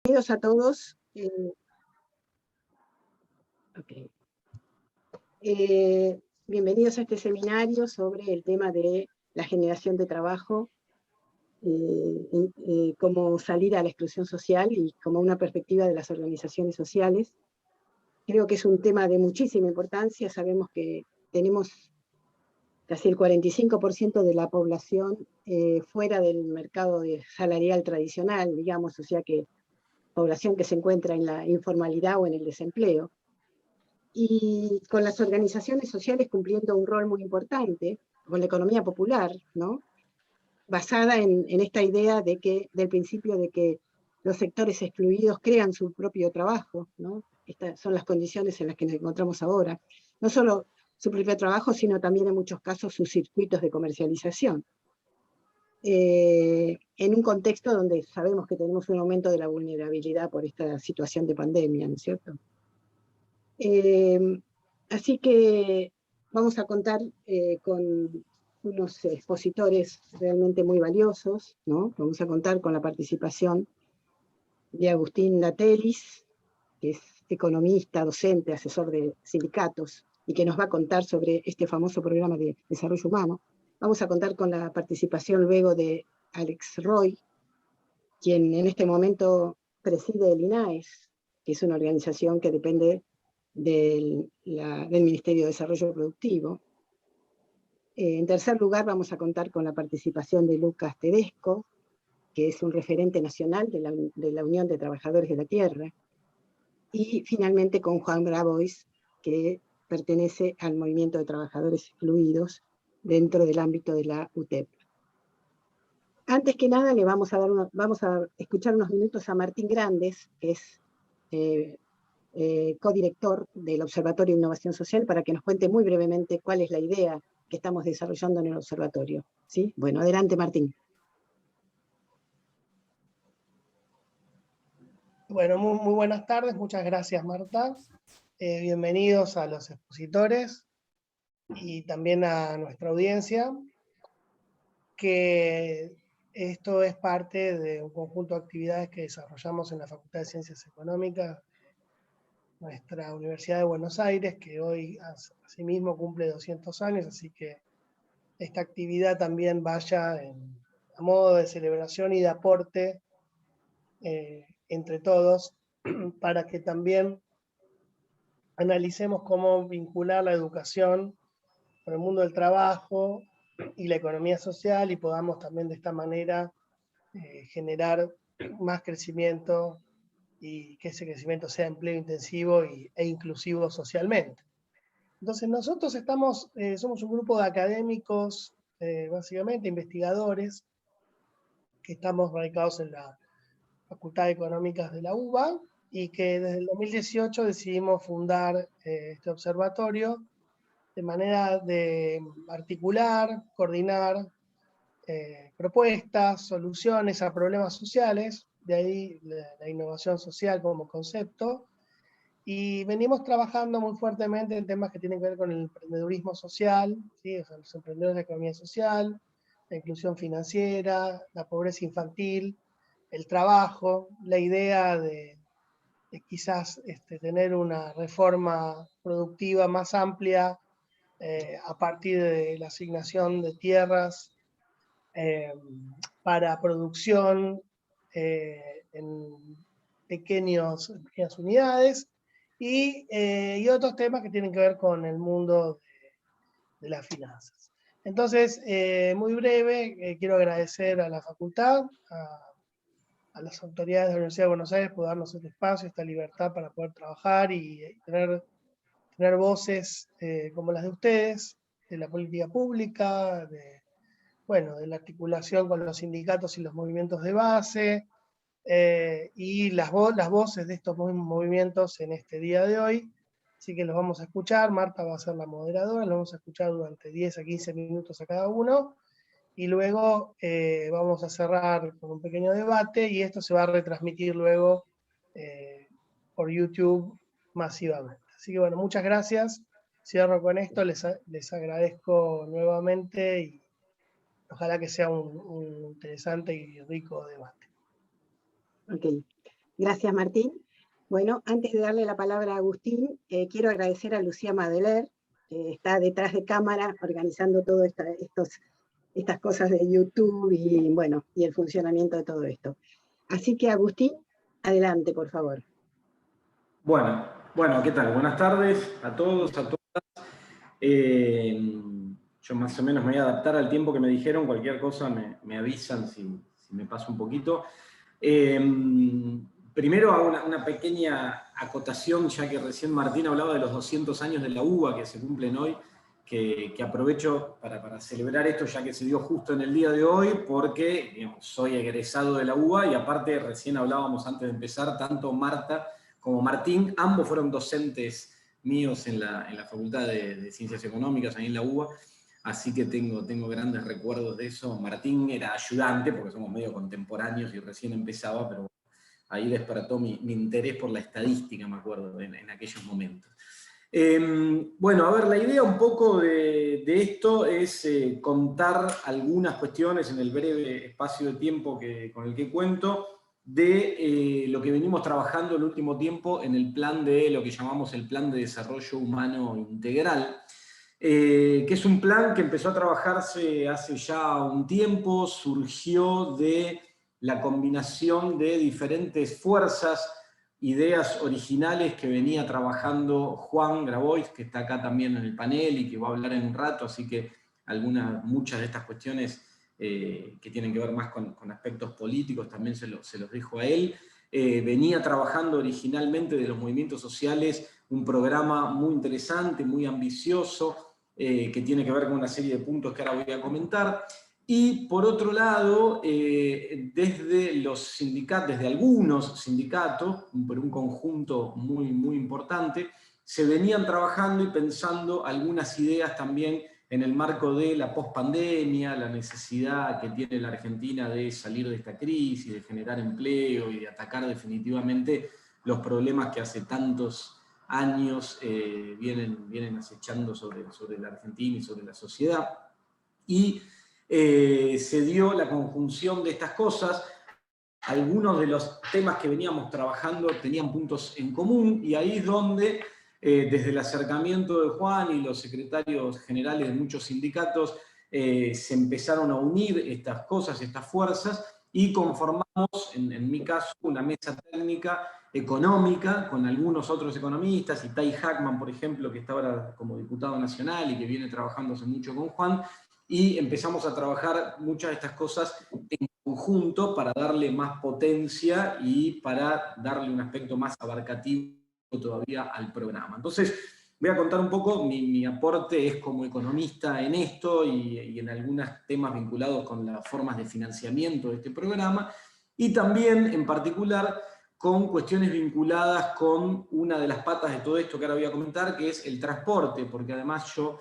Bienvenidos a todos. Bienvenidos a este seminario sobre el tema de la generación de trabajo, cómo salir a la exclusión social y como una perspectiva de las organizaciones sociales. Creo que es un tema de muchísima importancia. Sabemos que tenemos casi el 45% de la población fuera del mercado salarial tradicional, digamos, o sea que población que se encuentra en la informalidad o en el desempleo, y con las organizaciones sociales cumpliendo un rol muy importante, con la economía popular, ¿no? Basada en esta idea de que, del principio de que los sectores excluidos crean su propio trabajo, ¿no? Estas son las condiciones en las que nos encontramos ahora. No solo su propio trabajo, sino también en muchos casos sus circuitos de comercialización. En un contexto donde sabemos que tenemos un aumento de la vulnerabilidad por esta situación de pandemia, ¿no es cierto? Así que vamos a contar con unos expositores realmente muy valiosos, ¿no? Vamos a contar con la participación de Agustín Latelis, que es economista, docente, asesor de sindicatos, y que nos va a contar sobre este famoso programa de desarrollo humano. Vamos a contar con la participación luego de Alex Roy, quien en este momento preside el INAES, que es una organización que depende del Ministerio de Desarrollo Productivo. En tercer lugar, vamos a contar con la participación de Lucas Tedesco, que es un referente nacional de la Unión de Trabajadores de la Tierra. Y finalmente con Juan Grabois, que pertenece al Movimiento de Trabajadores Excluidos dentro del ámbito de la UTEP. Antes que nada, vamos a escuchar unos minutos a Martín Grandes, que es codirector del Observatorio de Innovación Social, para que nos cuente muy brevemente cuál es la idea que estamos desarrollando en el observatorio. ¿Sí? Bueno, adelante, Martín. Bueno, muy buenas tardes, muchas gracias, Marta. Bienvenidos a los expositores y también a nuestra audiencia, que esto es parte de un conjunto de actividades que desarrollamos en la Facultad de Ciencias Económicas, nuestra Universidad de Buenos Aires, que hoy asimismo cumple 200 años, así que esta actividad también vaya a modo de celebración y de aporte entre todos, para que también analicemos cómo vincular la educación con el mundo del trabajo y la economía social, y podamos también de esta manera generar más crecimiento y que ese crecimiento sea empleo intensivo e inclusivo socialmente. Entonces nosotros somos un grupo de académicos, básicamente investigadores, que estamos radicados en la Facultad de Económicas de la UBA, y que desde el 2018 decidimos fundar este observatorio de manera de articular, coordinar propuestas, soluciones a problemas sociales, de ahí la innovación social como concepto, y venimos trabajando muy fuertemente en temas que tienen que ver con el emprendedurismo social, ¿sí? O sea, los emprendedores de economía social, la inclusión financiera, la pobreza infantil, el trabajo, la idea de quizás tener una reforma productiva más amplia a partir de la asignación de tierras para producción en pequeñas unidades, y otros temas que tienen que ver con el mundo de las finanzas. Entonces, muy breve, quiero agradecer a la facultad, a las autoridades de la Universidad de Buenos Aires por darnos este espacio, esta libertad para poder trabajar y tener voces como las de ustedes, de la política pública, de la articulación con los sindicatos y los movimientos de base, y las voces de estos movimientos en este día de hoy. Así que los vamos a escuchar. Marta va a ser la moderadora, los vamos a escuchar durante 10 a 15 minutos a cada uno, y luego vamos a cerrar con un pequeño debate, y esto se va a retransmitir luego por YouTube masivamente. Así que bueno, muchas gracias. Cierro con esto, les agradezco nuevamente, y ojalá que sea un interesante y rico debate. Ok. Gracias, Martín. Bueno, antes de darle la palabra a Agustín, quiero agradecer a Lucía Madeler, que está detrás de cámara organizando todas estas cosas de YouTube y, bueno, y el funcionamiento de todo esto. Así que, Agustín, adelante, por favor. Bueno, ¿qué tal? Buenas tardes a todos, a todas. Yo más o menos me voy a adaptar al tiempo que me dijeron, cualquier cosa me avisan si me paso un poquito. Primero hago una pequeña acotación, ya que recién Martín hablaba de los 200 años de la UBA que se cumplen hoy, que aprovecho para celebrar esto, ya que se dio justo en el día de hoy, porque digamos, soy egresado de la UBA y aparte recién hablábamos antes de empezar, tanto Marta como Martín, ambos fueron docentes míos en la Facultad de Ciencias Económicas, ahí en la UBA, así que tengo grandes recuerdos de eso. Martín era ayudante, porque somos medio contemporáneos y recién empezaba, pero ahí despertó mi interés por la estadística, me acuerdo, en aquellos momentos. Bueno, a ver, la idea un poco de esto es contar algunas cuestiones en el breve espacio de tiempo con el que cuento, de lo que venimos trabajando el último tiempo en el plan de lo que llamamos el Plan de Desarrollo Humano Integral, que es un plan que empezó a trabajarse hace ya un tiempo, surgió de la combinación de diferentes fuerzas, ideas originales que venía trabajando Juan Grabois, que está acá también en el panel y que va a hablar en un rato, así que muchas de estas cuestiones que tienen que ver más con aspectos políticos también se los dejo a él. Venía trabajando originalmente de los movimientos sociales un programa muy interesante, muy ambicioso, que tiene que ver con una serie de puntos que ahora voy a comentar. Y por otro lado, desde los sindicatos, desde algunos sindicatos, pero un conjunto muy importante, se venían trabajando y pensando algunas ideas también en el marco de la pospandemia, la necesidad que tiene la Argentina de salir de esta crisis, de generar empleo y de atacar definitivamente los problemas que hace tantos años vienen acechando sobre la Argentina y sobre la sociedad. Y se dio la conjunción de estas cosas. Algunos de los temas que veníamos trabajando tenían puntos en común, y ahí es donde, desde el acercamiento de Juan y los secretarios generales de muchos sindicatos, se empezaron a unir estas cosas, estas fuerzas, y conformamos, en mi caso, una mesa técnica económica con algunos otros economistas, Itai Hackman, por ejemplo, que está ahora como diputado nacional y que viene trabajando hace mucho con Juan, y empezamos a trabajar muchas de estas cosas en conjunto para darle más potencia y para darle un aspecto más abarcativo todavía al programa. Entonces, voy a contar un poco, mi aporte es como economista en esto y en algunos temas vinculados con las formas de financiamiento de este programa, y también, en particular, con cuestiones vinculadas con una de las patas de todo esto que ahora voy a comentar, que es el transporte, porque además yo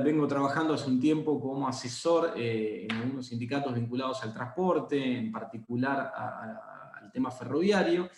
vengo trabajando hace un tiempo como asesor en algunos sindicatos vinculados al transporte, en particular al tema ferroviario,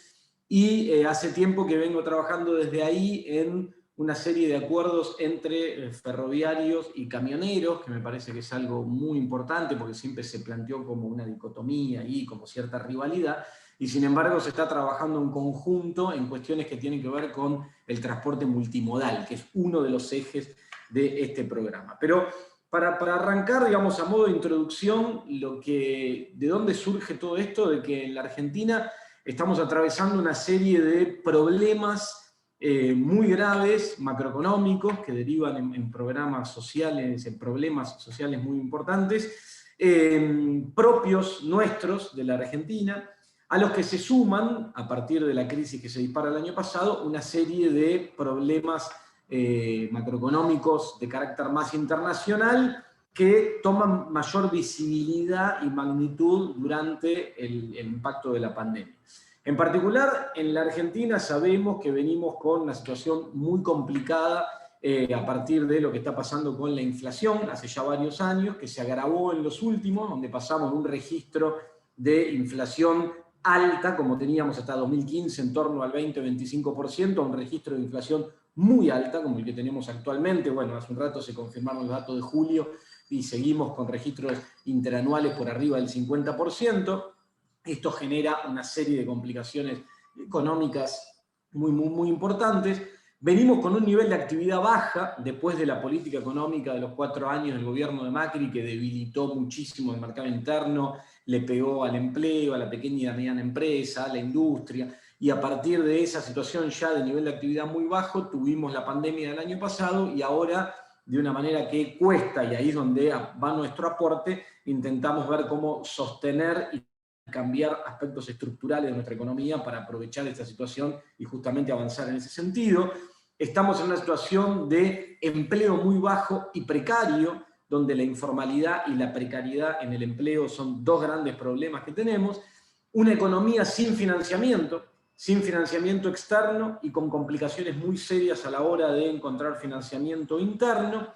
y hace tiempo que vengo trabajando desde ahí en una serie de acuerdos entre ferroviarios y camioneros, que me parece que es algo muy importante, porque siempre se planteó como una dicotomía y como cierta rivalidad, y sin embargo se está trabajando en conjunto en cuestiones que tienen que ver con el transporte multimodal, que es uno de los ejes de este programa. Pero para arrancar, digamos, a modo de introducción, de dónde surge todo esto, de que en la Argentina estamos atravesando una serie de problemas muy graves, macroeconómicos, que derivan en programas sociales, en problemas sociales muy importantes, propios nuestros de la Argentina, a los que se suman, a partir de la crisis que se dispara el año pasado, una serie de problemas macroeconómicos de carácter más internacional que toman mayor visibilidad y magnitud durante el impacto de la pandemia. En particular, en la Argentina sabemos que venimos con una situación muy complicada a partir de lo que está pasando con la inflación hace ya varios años, que se agravó en los últimos, donde pasamos de un registro de inflación alta, como teníamos hasta 2015, en torno al 20-25%, a un registro de inflación muy alta, como el que tenemos actualmente. Bueno, hace un rato se confirmaron los datos de julio y seguimos con registros interanuales por arriba del 50%. Esto genera una serie de complicaciones económicas muy importantes. Venimos con un nivel de actividad baja después de la política económica de los 4 años del gobierno de Macri, que debilitó muchísimo el mercado interno, le pegó al empleo, a la pequeña y mediana empresa, a la industria, y a partir de esa situación ya de nivel de actividad muy bajo, tuvimos la pandemia del año pasado, y ahora, de una manera que cuesta, y ahí es donde va nuestro aporte, intentamos ver cómo sostener y cambiar aspectos estructurales de nuestra economía para aprovechar esta situación y justamente avanzar en ese sentido. Estamos en una situación de empleo muy bajo y precario, donde la informalidad y la precariedad en el empleo son 2 grandes problemas que tenemos. Una economía sin financiamiento externo y con complicaciones muy serias a la hora de encontrar financiamiento interno,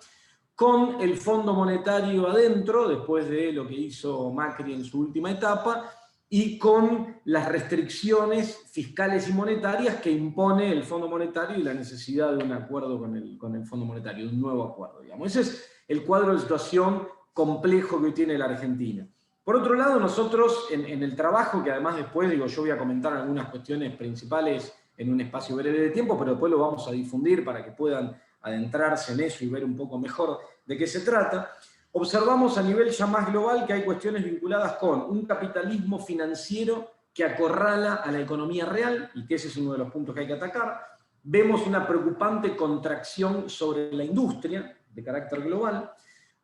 con el Fondo Monetario adentro, después de lo que hizo Macri en su última etapa, y con las restricciones fiscales y monetarias que impone el Fondo Monetario y la necesidad de un acuerdo con el Fondo Monetario, de un nuevo acuerdo, digamos. Ese es el cuadro de situación complejo que hoy tiene la Argentina. Por otro lado, nosotros en el trabajo, que además después, yo voy a comentar algunas cuestiones principales en un espacio breve de tiempo, pero después lo vamos a difundir para que puedan adentrarse en eso y ver un poco mejor de qué se trata. Observamos a nivel ya más global que hay cuestiones vinculadas con un capitalismo financiero que acorrala a la economía real, y que ese es uno de los puntos que hay que atacar. Vemos una preocupante contracción sobre la industria de carácter global,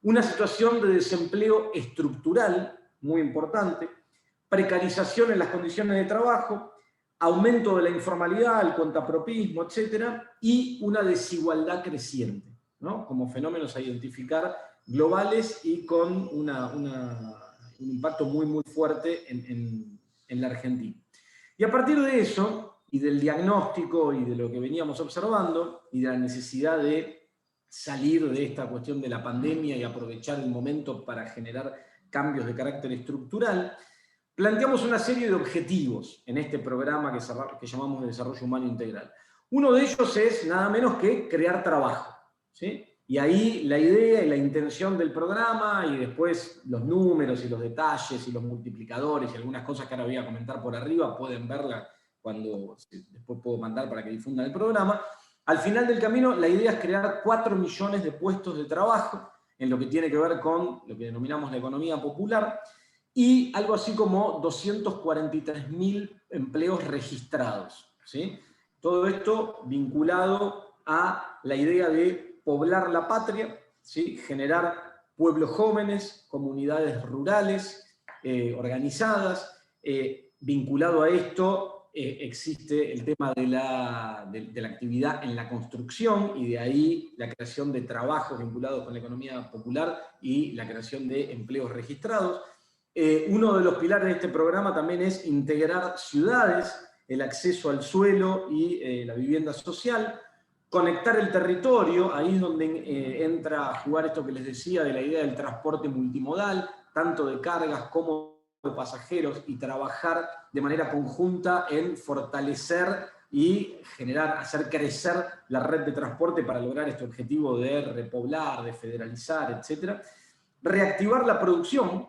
una situación de desempleo estructural muy importante, precarización en las condiciones de trabajo, aumento de la informalidad, el cuentapropismo, etc., y una desigualdad creciente, ¿no? Como fenómenos a identificar globales y con un impacto muy fuerte en la Argentina. Y a partir de eso, y del diagnóstico y de lo que veníamos observando, y de la necesidad de salir de esta cuestión de la pandemia y aprovechar el momento para generar cambios de carácter estructural, planteamos una serie de objetivos en este programa que llamamos de Desarrollo Humano Integral. Uno de ellos es nada menos que crear trabajo, ¿sí? Y ahí la idea y la intención del programa, y después los números y los detalles y los multiplicadores y algunas cosas que ahora voy a comentar por arriba, pueden verla cuando después puedo mandar para que difundan el programa. Al final del camino, la idea es crear 4 millones de puestos de trabajo en lo que tiene que ver con lo que denominamos la economía popular, y algo así como 243.000 empleos registrados, ¿sí? Todo esto vinculado a la idea de poblar la patria, ¿sí? Generar pueblos jóvenes, comunidades rurales, organizadas. Vinculado a esto existe el tema de la actividad en la construcción, y de ahí la creación de trabajos vinculados con la economía popular y la creación de empleos registrados. Uno de los pilares de este programa también es integrar ciudades, el acceso al suelo y la vivienda social, conectar el territorio. Ahí es donde entra a jugar esto que les decía de la idea del transporte multimodal, tanto de cargas como de pasajeros, y trabajar de manera conjunta en fortalecer y hacer crecer la red de transporte para lograr este objetivo de repoblar, de federalizar, etc. Reactivar la producción,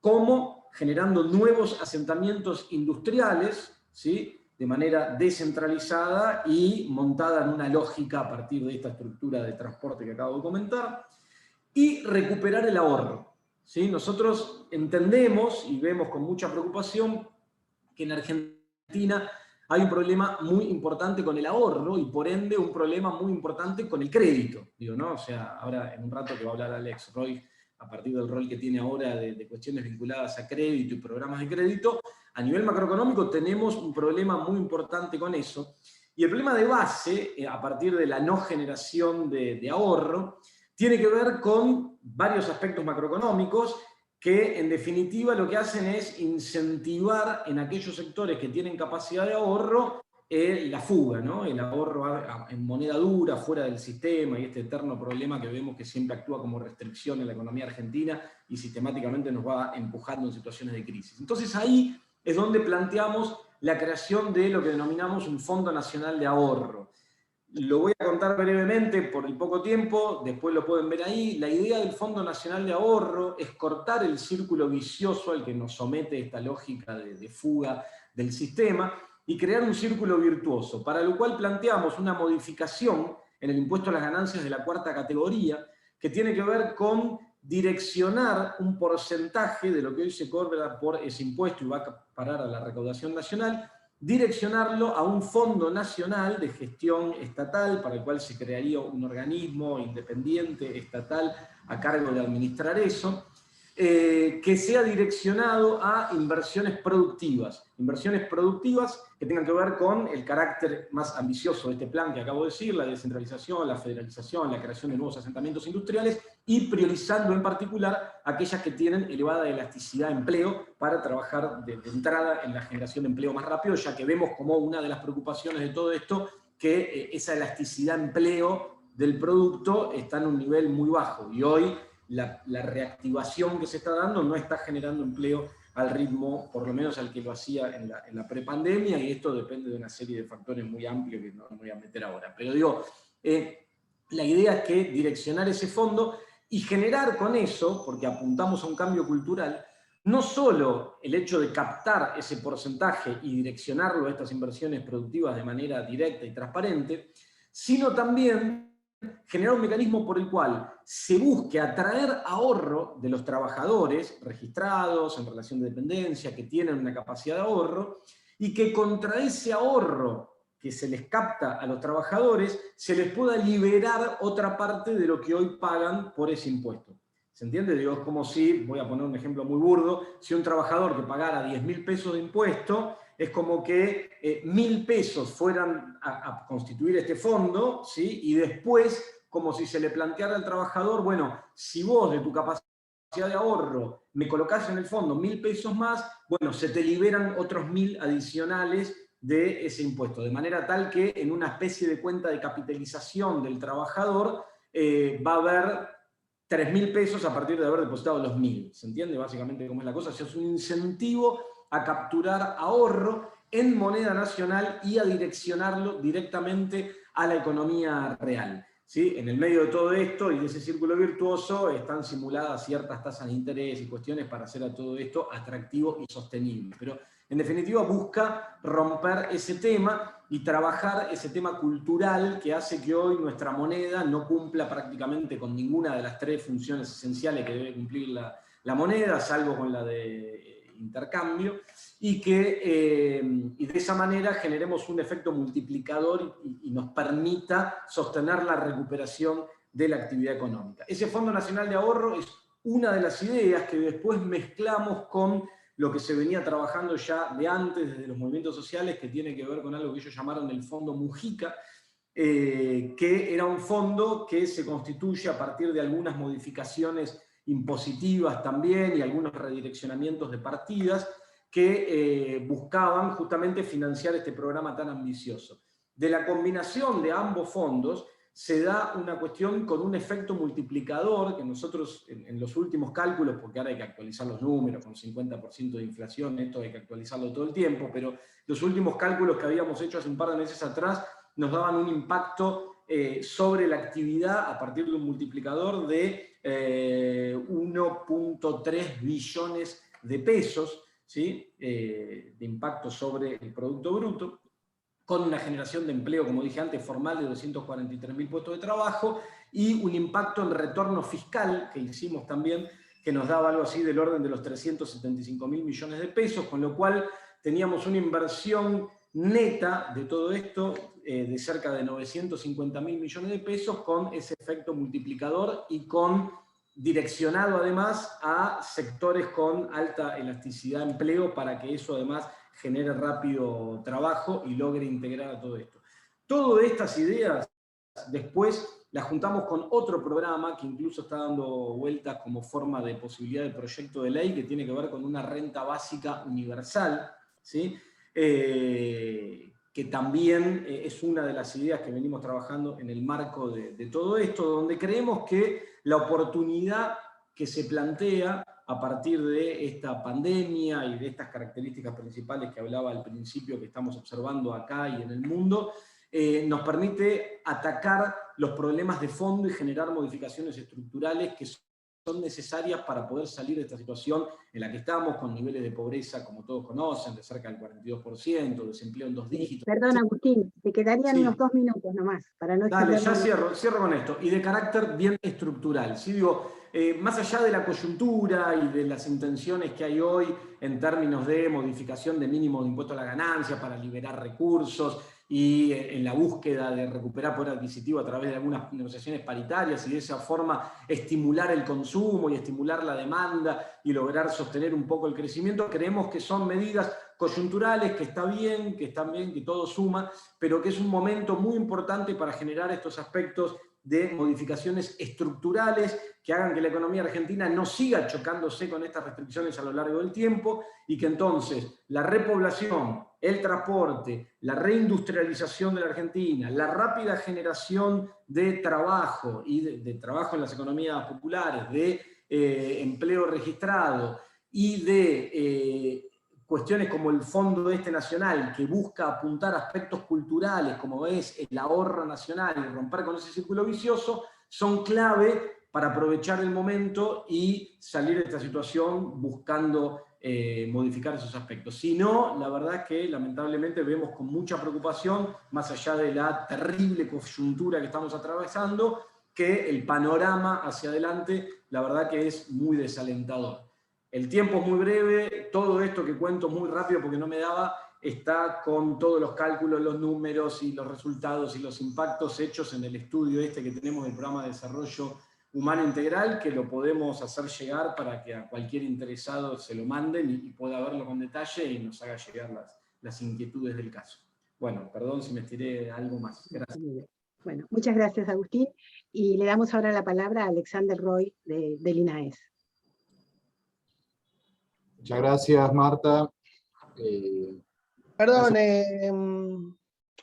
como generando nuevos asentamientos industriales, ¿sí? De manera descentralizada y montada en una lógica a partir de esta estructura de transporte que acabo de comentar, y recuperar el ahorro, ¿sí? Nosotros entendemos y vemos con mucha preocupación que en Argentina hay un problema muy importante con el ahorro, y por ende un problema muy importante con el crédito, ¿no? O sea, ahora en un rato que va a hablar Alex Roy, a partir del rol que tiene ahora de cuestiones vinculadas a crédito y programas de crédito, a nivel macroeconómico tenemos un problema muy importante con eso. Y el problema de base, a partir de la no generación de ahorro, tiene que ver con varios aspectos macroeconómicos que en definitiva lo que hacen es incentivar en aquellos sectores que tienen capacidad de ahorro la fuga, ¿no? El ahorro en moneda dura, fuera del sistema, y este eterno problema que vemos que siempre actúa como restricción en la economía argentina y sistemáticamente nos va empujando en situaciones de crisis. Entonces ahí es donde planteamos la creación de lo que denominamos un Fondo Nacional de Ahorro. Lo voy a contar brevemente por el poco tiempo, después lo pueden ver ahí. La idea del Fondo Nacional de Ahorro es cortar el círculo vicioso al que nos somete esta lógica de fuga del sistema, y crear un círculo virtuoso, para lo cual planteamos una modificación en el impuesto a las ganancias de la cuarta categoría, que tiene que ver con direccionar un porcentaje de lo que hoy se cobra por ese impuesto y va a parar a la recaudación nacional, direccionarlo a un fondo nacional de gestión estatal, para el cual se crearía un organismo independiente estatal a cargo de administrar eso, que sea direccionado a inversiones productivas que tengan que ver con el carácter más ambicioso de este plan que acabo de decir, la descentralización, la federalización, la creación de nuevos asentamientos industriales, y priorizando en particular aquellas que tienen elevada elasticidad de empleo para trabajar de entrada en la generación de empleo más rápido, ya que vemos como una de las preocupaciones de todo esto que esa elasticidad de empleo del producto está en un nivel muy bajo, y hoy la reactivación que se está dando no está generando empleo al ritmo, por lo menos al que lo hacía en la prepandemia, y esto depende de una serie de factores muy amplios que no me voy a meter ahora. Pero digo, la idea es que direccionar ese fondo y generar con eso, porque apuntamos a un cambio cultural, no solo el hecho de captar ese porcentaje y direccionarlo a estas inversiones productivas de manera directa y transparente, sino también generar un mecanismo por el cual se busque atraer ahorro de los trabajadores registrados en relación de dependencia, que tienen una capacidad de ahorro, y que contra ese ahorro que se les capta a los trabajadores, se les pueda liberar otra parte de lo que hoy pagan por ese impuesto. ¿Se entiende? Digo, es como si, voy a poner un ejemplo muy burdo, si un trabajador que pagara 10.000 pesos de impuesto, es como que 1.000 pesos fueran a constituir este fondo, ¿sí? Y después, como si se le planteara al trabajador, bueno, si vos de tu capacidad de ahorro me colocás en el fondo 1.000 pesos más, bueno, se te liberan otros 1.000 adicionales de ese impuesto, de manera tal que en una especie de cuenta de capitalización del trabajador va a haber 3.000 pesos a partir de haber depositado los 1.000. ¿Se entiende básicamente cómo es la cosa? O sea, es un incentivo a capturar ahorro en moneda nacional y a direccionarlo directamente a la economía real. ¿Sí? En el medio de todo esto y de ese círculo virtuoso están simuladas ciertas tasas de interés y cuestiones para hacer a todo esto atractivo y sostenible. Pero en definitiva busca romper ese tema y trabajar ese tema cultural que hace que hoy nuestra moneda no cumpla prácticamente con ninguna de las 3 funciones esenciales que debe cumplir la moneda, salvo con la de intercambio, y que y de esa manera generemos un efecto multiplicador y nos permita sostener la recuperación de la actividad económica. Ese Fondo Nacional de Ahorro es una de las ideas que después mezclamos con lo que se venía trabajando ya de antes, desde los movimientos sociales, que tiene que ver con algo que ellos llamaron el Fondo Mujica, que era un fondo que se constituye a partir de algunas modificaciones impositivas también y algunos redireccionamientos de partidas que buscaban justamente financiar este programa tan ambicioso. De la combinación de ambos fondos se da una cuestión con un efecto multiplicador que nosotros en los últimos cálculos, porque ahora hay que actualizar los números con 50% de inflación, esto hay que actualizarlo todo el tiempo, pero los últimos cálculos que habíamos hecho hace un par de meses atrás nos daban un impacto sobre la actividad a partir de un multiplicador de 1.3 billones de pesos, ¿sí? De impacto sobre el Producto Bruto, con una generación de empleo, como dije antes, formal de 243.000 puestos de trabajo y un impacto en retorno fiscal que hicimos también, que nos daba algo así del orden de los 375.000 millones de pesos, con lo cual teníamos una inversión neta de todo esto de cerca de 950.000 millones de pesos, con ese efecto multiplicador y con direccionado además a sectores con alta elasticidad de empleo para que eso además genere rápido trabajo y logre integrar a todo esto. Todas estas ideas después las juntamos con otro programa que incluso está dando vueltas como forma de posibilidad de proyecto de ley, que tiene que ver con una renta básica universal, ¿sí? Que también es una de las ideas que venimos trabajando en el marco de todo esto, donde creemos que la oportunidad que se plantea a partir de esta pandemia y de estas características principales que hablaba al principio que estamos observando acá y en el mundo, nos permite atacar los problemas de fondo y generar modificaciones estructurales que son necesarias para poder salir de esta situación en la que estamos, con niveles de pobreza, como todos conocen, de cerca del 42%, desempleo en 2 dígitos. Perdón, Agustín, te quedarían unos 2 minutos nomás, para no Dale, ya extendernos. cierro con esto. Y de carácter bien estructural. ¿Sí? Digo, más allá de la coyuntura y de las intenciones que hay hoy en términos de modificación de mínimo de impuesto a la ganancia para liberar recursos y en la búsqueda de recuperar poder adquisitivo a través de algunas negociaciones paritarias y de esa forma estimular el consumo y estimular la demanda y lograr sostener un poco el crecimiento, creemos que son medidas coyunturales, que están bien, que todo suma, pero que es un momento muy importante para generar estos aspectos de modificaciones estructurales que hagan que la economía argentina no siga chocándose con estas restricciones a lo largo del tiempo y que entonces la repoblación, el transporte, la reindustrialización de la Argentina, la rápida generación de trabajo y de trabajo en las economías populares, de empleo registrado y de cuestiones como el Fondo Nacional, que busca apuntar aspectos culturales, como es el ahorro nacional y romper con ese círculo vicioso, son clave para aprovechar el momento y salir de esta situación buscando modificar esos aspectos. Si no, la verdad es que lamentablemente vemos con mucha preocupación, más allá de la terrible coyuntura que estamos atravesando, que el panorama hacia adelante, la verdad que es muy desalentador. El tiempo es muy breve, todo esto que cuento muy rápido porque no me daba, está con todos los cálculos, los números y los resultados y los impactos hechos en el estudio que tenemos del programa de desarrollo humano integral, que lo podemos hacer llegar para que a cualquier interesado se lo manden y pueda verlo con detalle y nos haga llegar las inquietudes del caso. Bueno, perdón si me estiré algo más. Gracias. Bueno, muchas gracias, Agustín. Y le damos ahora la palabra a Alexander Roy del INAES. Muchas gracias, Marta. Perdón,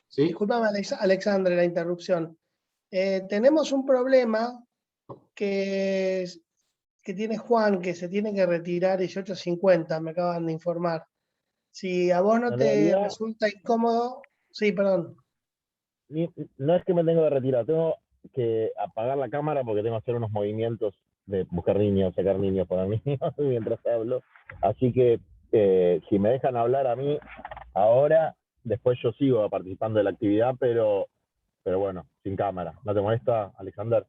¿Sí? discúlpame, Alexandre, la interrupción. Tenemos un problema que tiene Juan, que se tiene que retirar 18:50, me acaban de informar. Si a vos no te resulta incómodo... Sí, perdón. No es que me tengo que retirar, tengo que apagar la cámara porque tengo que hacer unos movimientos de buscar niños, sacar niños, poner niños mientras hablo. Así que si me dejan hablar a mí ahora, después yo sigo participando de la actividad, pero bueno, sin cámara. ¿No te molesta, Alexander?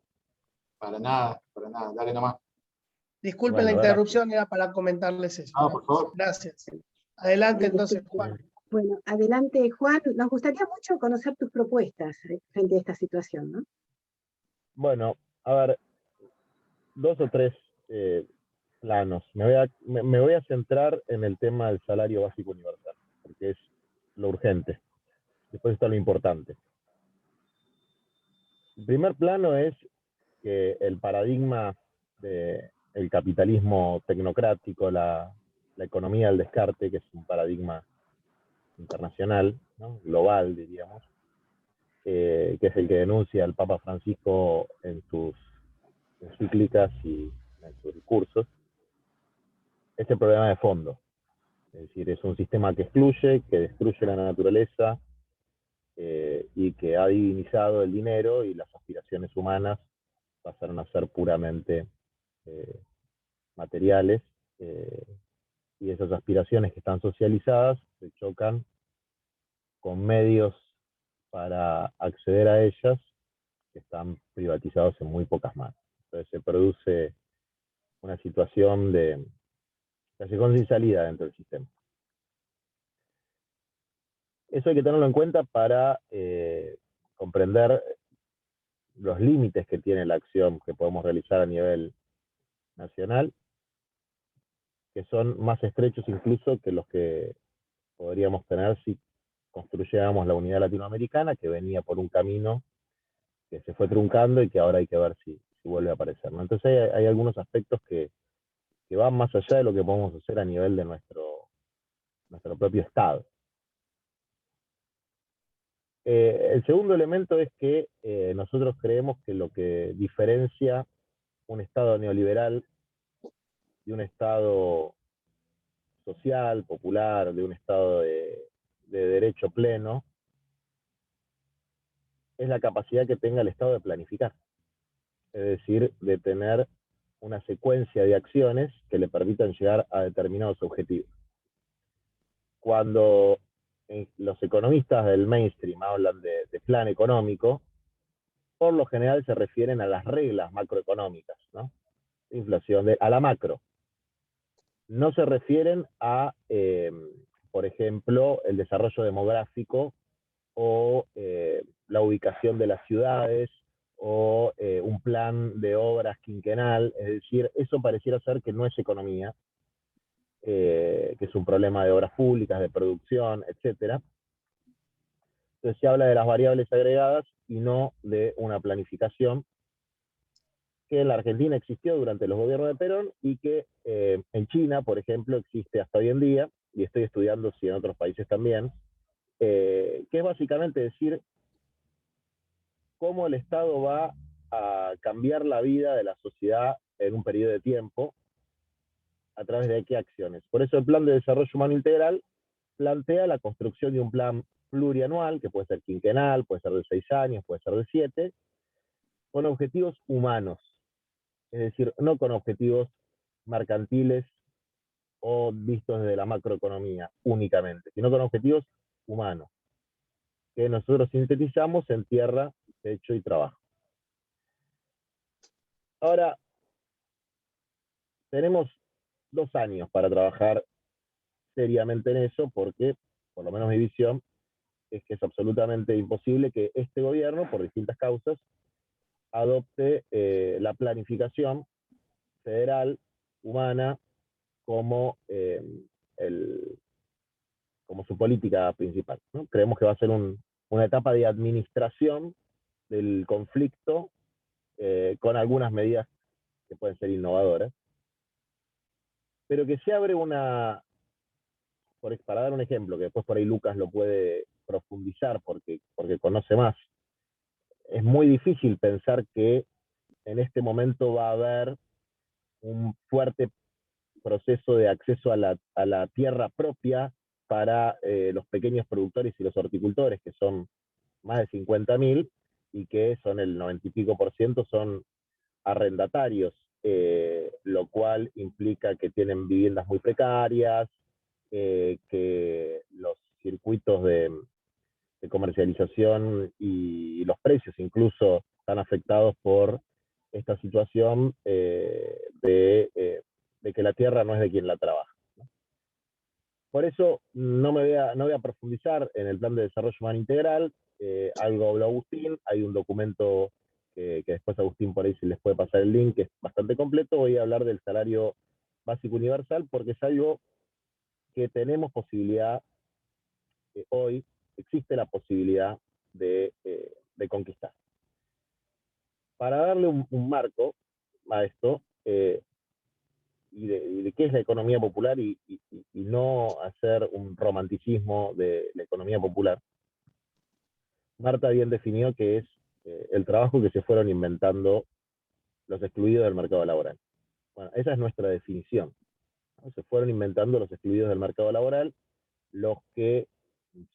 Para nada, dale nomás. Disculpen la interrupción, era para comentarles eso. No, por favor. Gracias. Adelante entonces, Juan. Bueno, adelante, Juan. Nos gustaría mucho conocer tus propuestas frente a esta situación, ¿no? Bueno, a ver, 2 o 3 planos. Me voy a centrar en el tema del salario básico universal, porque es lo urgente. Después está lo importante. El primer plano es que el paradigma del capitalismo tecnocrático, la economía del descarte, que es un paradigma internacional, ¿no? Global, diríamos, que es el que denuncia el Papa Francisco en sus encíclicas y en sus discursos, es el problema de fondo. Es decir, es un sistema que excluye, que destruye la naturaleza y que ha divinizado el dinero, y las aspiraciones humanas pasaron a ser puramente materiales, y esas aspiraciones que están socializadas se chocan con medios para acceder a ellas que están privatizados en muy pocas manos. Entonces se produce una situación de callejón sin salida dentro del sistema. Eso hay que tenerlo en cuenta para comprender los límites que tiene la acción que podemos realizar a nivel nacional, que son más estrechos incluso que los que podríamos tener si construyéramos la unidad latinoamericana, que venía por un camino que se fue truncando y que ahora hay que ver si vuelve a aparecer, ¿no? Entonces hay algunos aspectos que van más allá de lo que podemos hacer a nivel de nuestro propio Estado. El segundo elemento es que nosotros creemos que lo que diferencia un Estado neoliberal de un Estado social, popular, de un Estado de derecho pleno, es la capacidad que tenga el Estado de planificar. Es decir, de tener una secuencia de acciones que le permitan llegar a determinados objetivos. Cuando los economistas del mainstream hablan de plan económico, por lo general se refieren a las reglas macroeconómicas, ¿no? Inflación, a la macro. No se refieren a, por ejemplo, el desarrollo demográfico o la ubicación de las ciudades o un plan de obras quinquenal. Es decir, eso pareciera ser que no es economía, que es un problema de obras públicas, de producción, etc. Entonces se habla de las variables agregadas y no de una planificación que en la Argentina existió durante los gobiernos de Perón y que en China, por ejemplo, existe hasta hoy en día, y estoy estudiando si en otros países también, que es básicamente decir cómo el Estado va a cambiar la vida de la sociedad en un periodo de tiempo a través de qué acciones. Por eso el Plan de Desarrollo Humano Integral plantea la construcción de un plan plurianual, que puede ser quinquenal, puede ser de 6 años, puede ser de 7, con objetivos humanos, es decir, no con objetivos mercantiles o vistos desde la macroeconomía únicamente, sino con objetivos humanos, que nosotros sintetizamos en tierra, techo y trabajo. Ahora, tenemos 2 años para trabajar seriamente en eso, porque, por lo menos mi visión, es que es absolutamente imposible que este gobierno, por distintas causas, adopte la planificación federal humana como, como su política principal, ¿no? Creemos que va a ser una etapa de administración del conflicto con algunas medidas que pueden ser innovadoras, pero que se abre para dar un ejemplo, que después por ahí Lucas lo puede profundizar porque conoce más. Es muy difícil pensar que en este momento va a haber un fuerte proceso de acceso a la tierra propia para los pequeños productores y los horticultores, que son más de 50.000 y que son el 90 y pico % son arrendatarios, lo cual implica que tienen viviendas muy precarias, que los circuitos de comercialización y los precios incluso están afectados por esta situación de que la tierra no es de quien la trabaja, ¿no? Por eso no voy a profundizar en el Plan de Desarrollo Humano Integral. Algo habló Agustín, hay un documento que después Agustín por ahí se les puede pasar el link, que es bastante completo. Voy a hablar del salario básico universal porque es algo que tenemos posibilidad, hoy existe la posibilidad de conquistar. Para darle un marco a esto, y de qué es la economía popular y no hacer un romanticismo de la economía popular, Marta bien definió que es el trabajo que se fueron inventando los excluidos del mercado laboral. Bueno, esa es nuestra definición, ¿no? Se fueron inventando los excluidos del mercado laboral, los que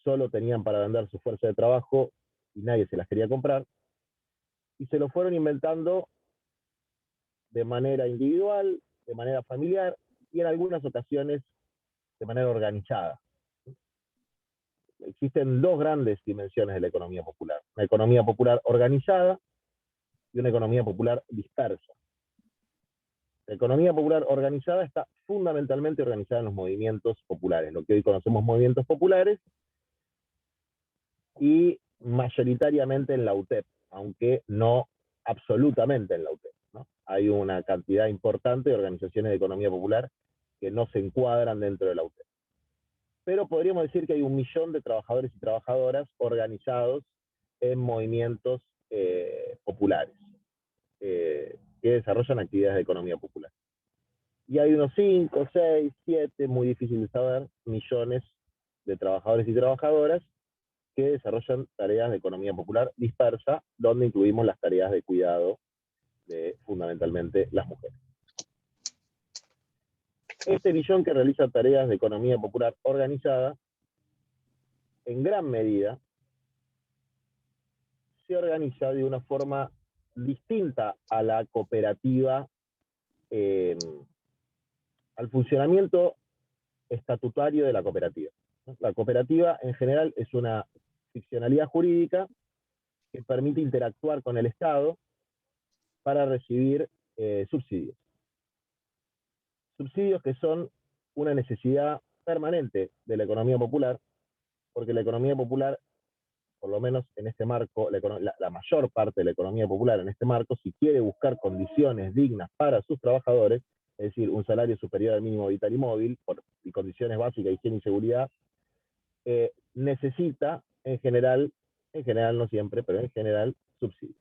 solo tenían para vender su fuerza de trabajo y nadie se las quería comprar, y se lo fueron inventando de manera individual, de manera familiar y en algunas ocasiones de manera organizada. Existen 2 grandes dimensiones de la economía popular: una economía popular organizada y una economía popular dispersa. La economía popular organizada está fundamentalmente organizada en los movimientos populares, lo que hoy conocemos movimientos populares, y mayoritariamente en la UTEP, aunque no absolutamente en la UTEP, ¿no? Hay una cantidad importante de organizaciones de economía popular que no se encuadran dentro de la UTEP. Pero podríamos decir que hay 1 millón de trabajadores y trabajadoras organizados en movimientos populares, que desarrollan actividades de economía popular. Y hay unos 5, 6, 7, muy difícil de saber, millones de trabajadores y trabajadoras que desarrollan tareas de economía popular dispersa, donde incluimos las tareas de cuidado de fundamentalmente las mujeres. Este millón que realiza tareas de economía popular organizada, en gran medida, se organiza de una forma distinta a la cooperativa al funcionamiento estatutario de la cooperativa. La cooperativa en general es una ficcionalidad jurídica que permite interactuar con el Estado para recibir subsidios. Subsidios que son una necesidad permanente de la economía popular, porque la economía popular, por lo menos en este marco, la mayor parte de la economía popular en este marco, si quiere buscar condiciones dignas para sus trabajadores, es decir, un salario superior al mínimo vital y móvil, y condiciones básicas de higiene y seguridad, necesita, en general no siempre, pero en general, subsidios,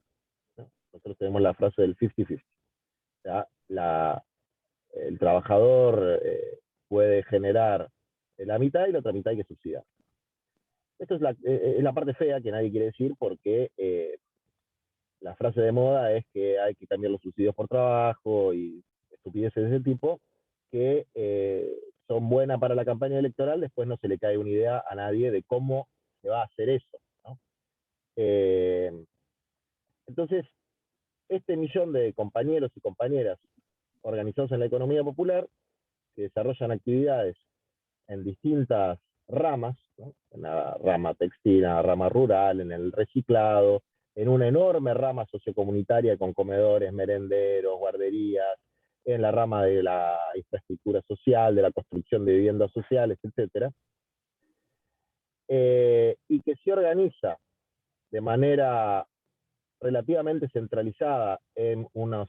¿no? Nosotros tenemos la frase del 50-50. O sea, el trabajador puede generar la mitad y la otra mitad hay que subsidiar. Esto es la parte fea que nadie quiere decir, porque la frase de moda es que hay que cambiar los subsidios por trabajo y estupideces de ese tipo, que son buenas para la campaña electoral. Después no se le cae una idea a nadie de cómo se va a hacer eso, ¿no? Entonces, este millón de compañeros y compañeras organizados en la economía popular, que desarrollan actividades en distintas ramas, ¿no? En la rama textil, en la rama rural, en el reciclado, en una enorme rama sociocomunitaria con comedores, merenderos, guarderías, en la rama de la infraestructura social, de la construcción de viviendas sociales, etc. Y que se organiza de manera relativamente centralizada en unos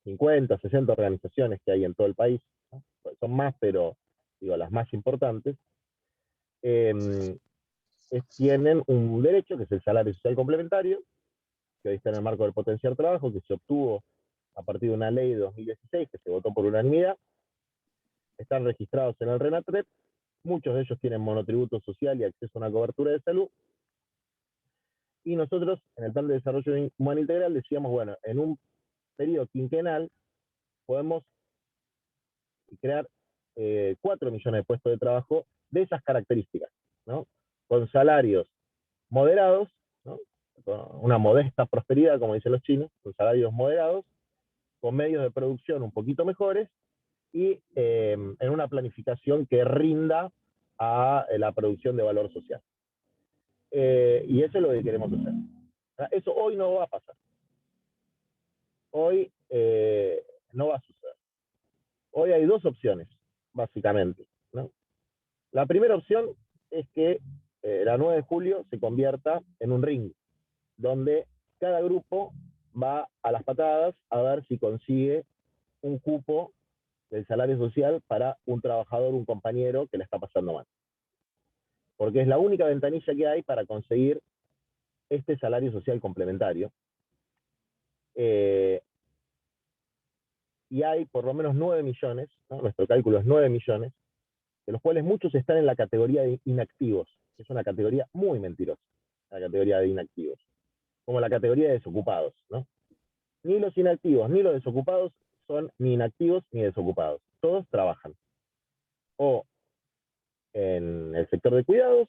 50, 60 organizaciones que hay en todo el país, ¿no? Son más, pero digo, las más importantes, tienen un derecho, que es el salario social complementario, que hoy está en el marco del potenciar trabajo, que se obtuvo a partir de una ley de 2016, que se votó por unanimidad. Están registrados en el RENATREP, muchos de ellos tienen monotributo social y acceso a una cobertura de salud, y nosotros, en el Plan de Desarrollo Humano Integral, decíamos, bueno, en un periodo quinquenal podemos crear 4 millones de puestos de trabajo de esas características, ¿no? Con salarios moderados, ¿no? Con una modesta prosperidad, como dicen los chinos, con salarios moderados, con medios de producción un poquito mejores, y en una planificación que rinda a la producción de valor social. Y eso es lo que queremos hacer. O sea, eso hoy no va a pasar. Hoy no va a suceder. Hoy hay 2 opciones, básicamente, ¿no? La primera opción es que la 9 de julio se convierta en un ring, donde cada grupo va a las patadas a ver si consigue un cupo del salario social para un trabajador, un compañero que le está pasando mal. Porque es la única ventanilla que hay para conseguir este salario social complementario. Y hay por lo menos 9 millones, ¿no? Nuestro cálculo es 9 millones, de los cuales muchos están en la categoría de inactivos, que es una categoría muy mentirosa, la categoría de inactivos, como la categoría de desocupados, ¿no? Ni los inactivos ni los desocupados son ni inactivos ni desocupados, todos trabajan, o en el sector de cuidados,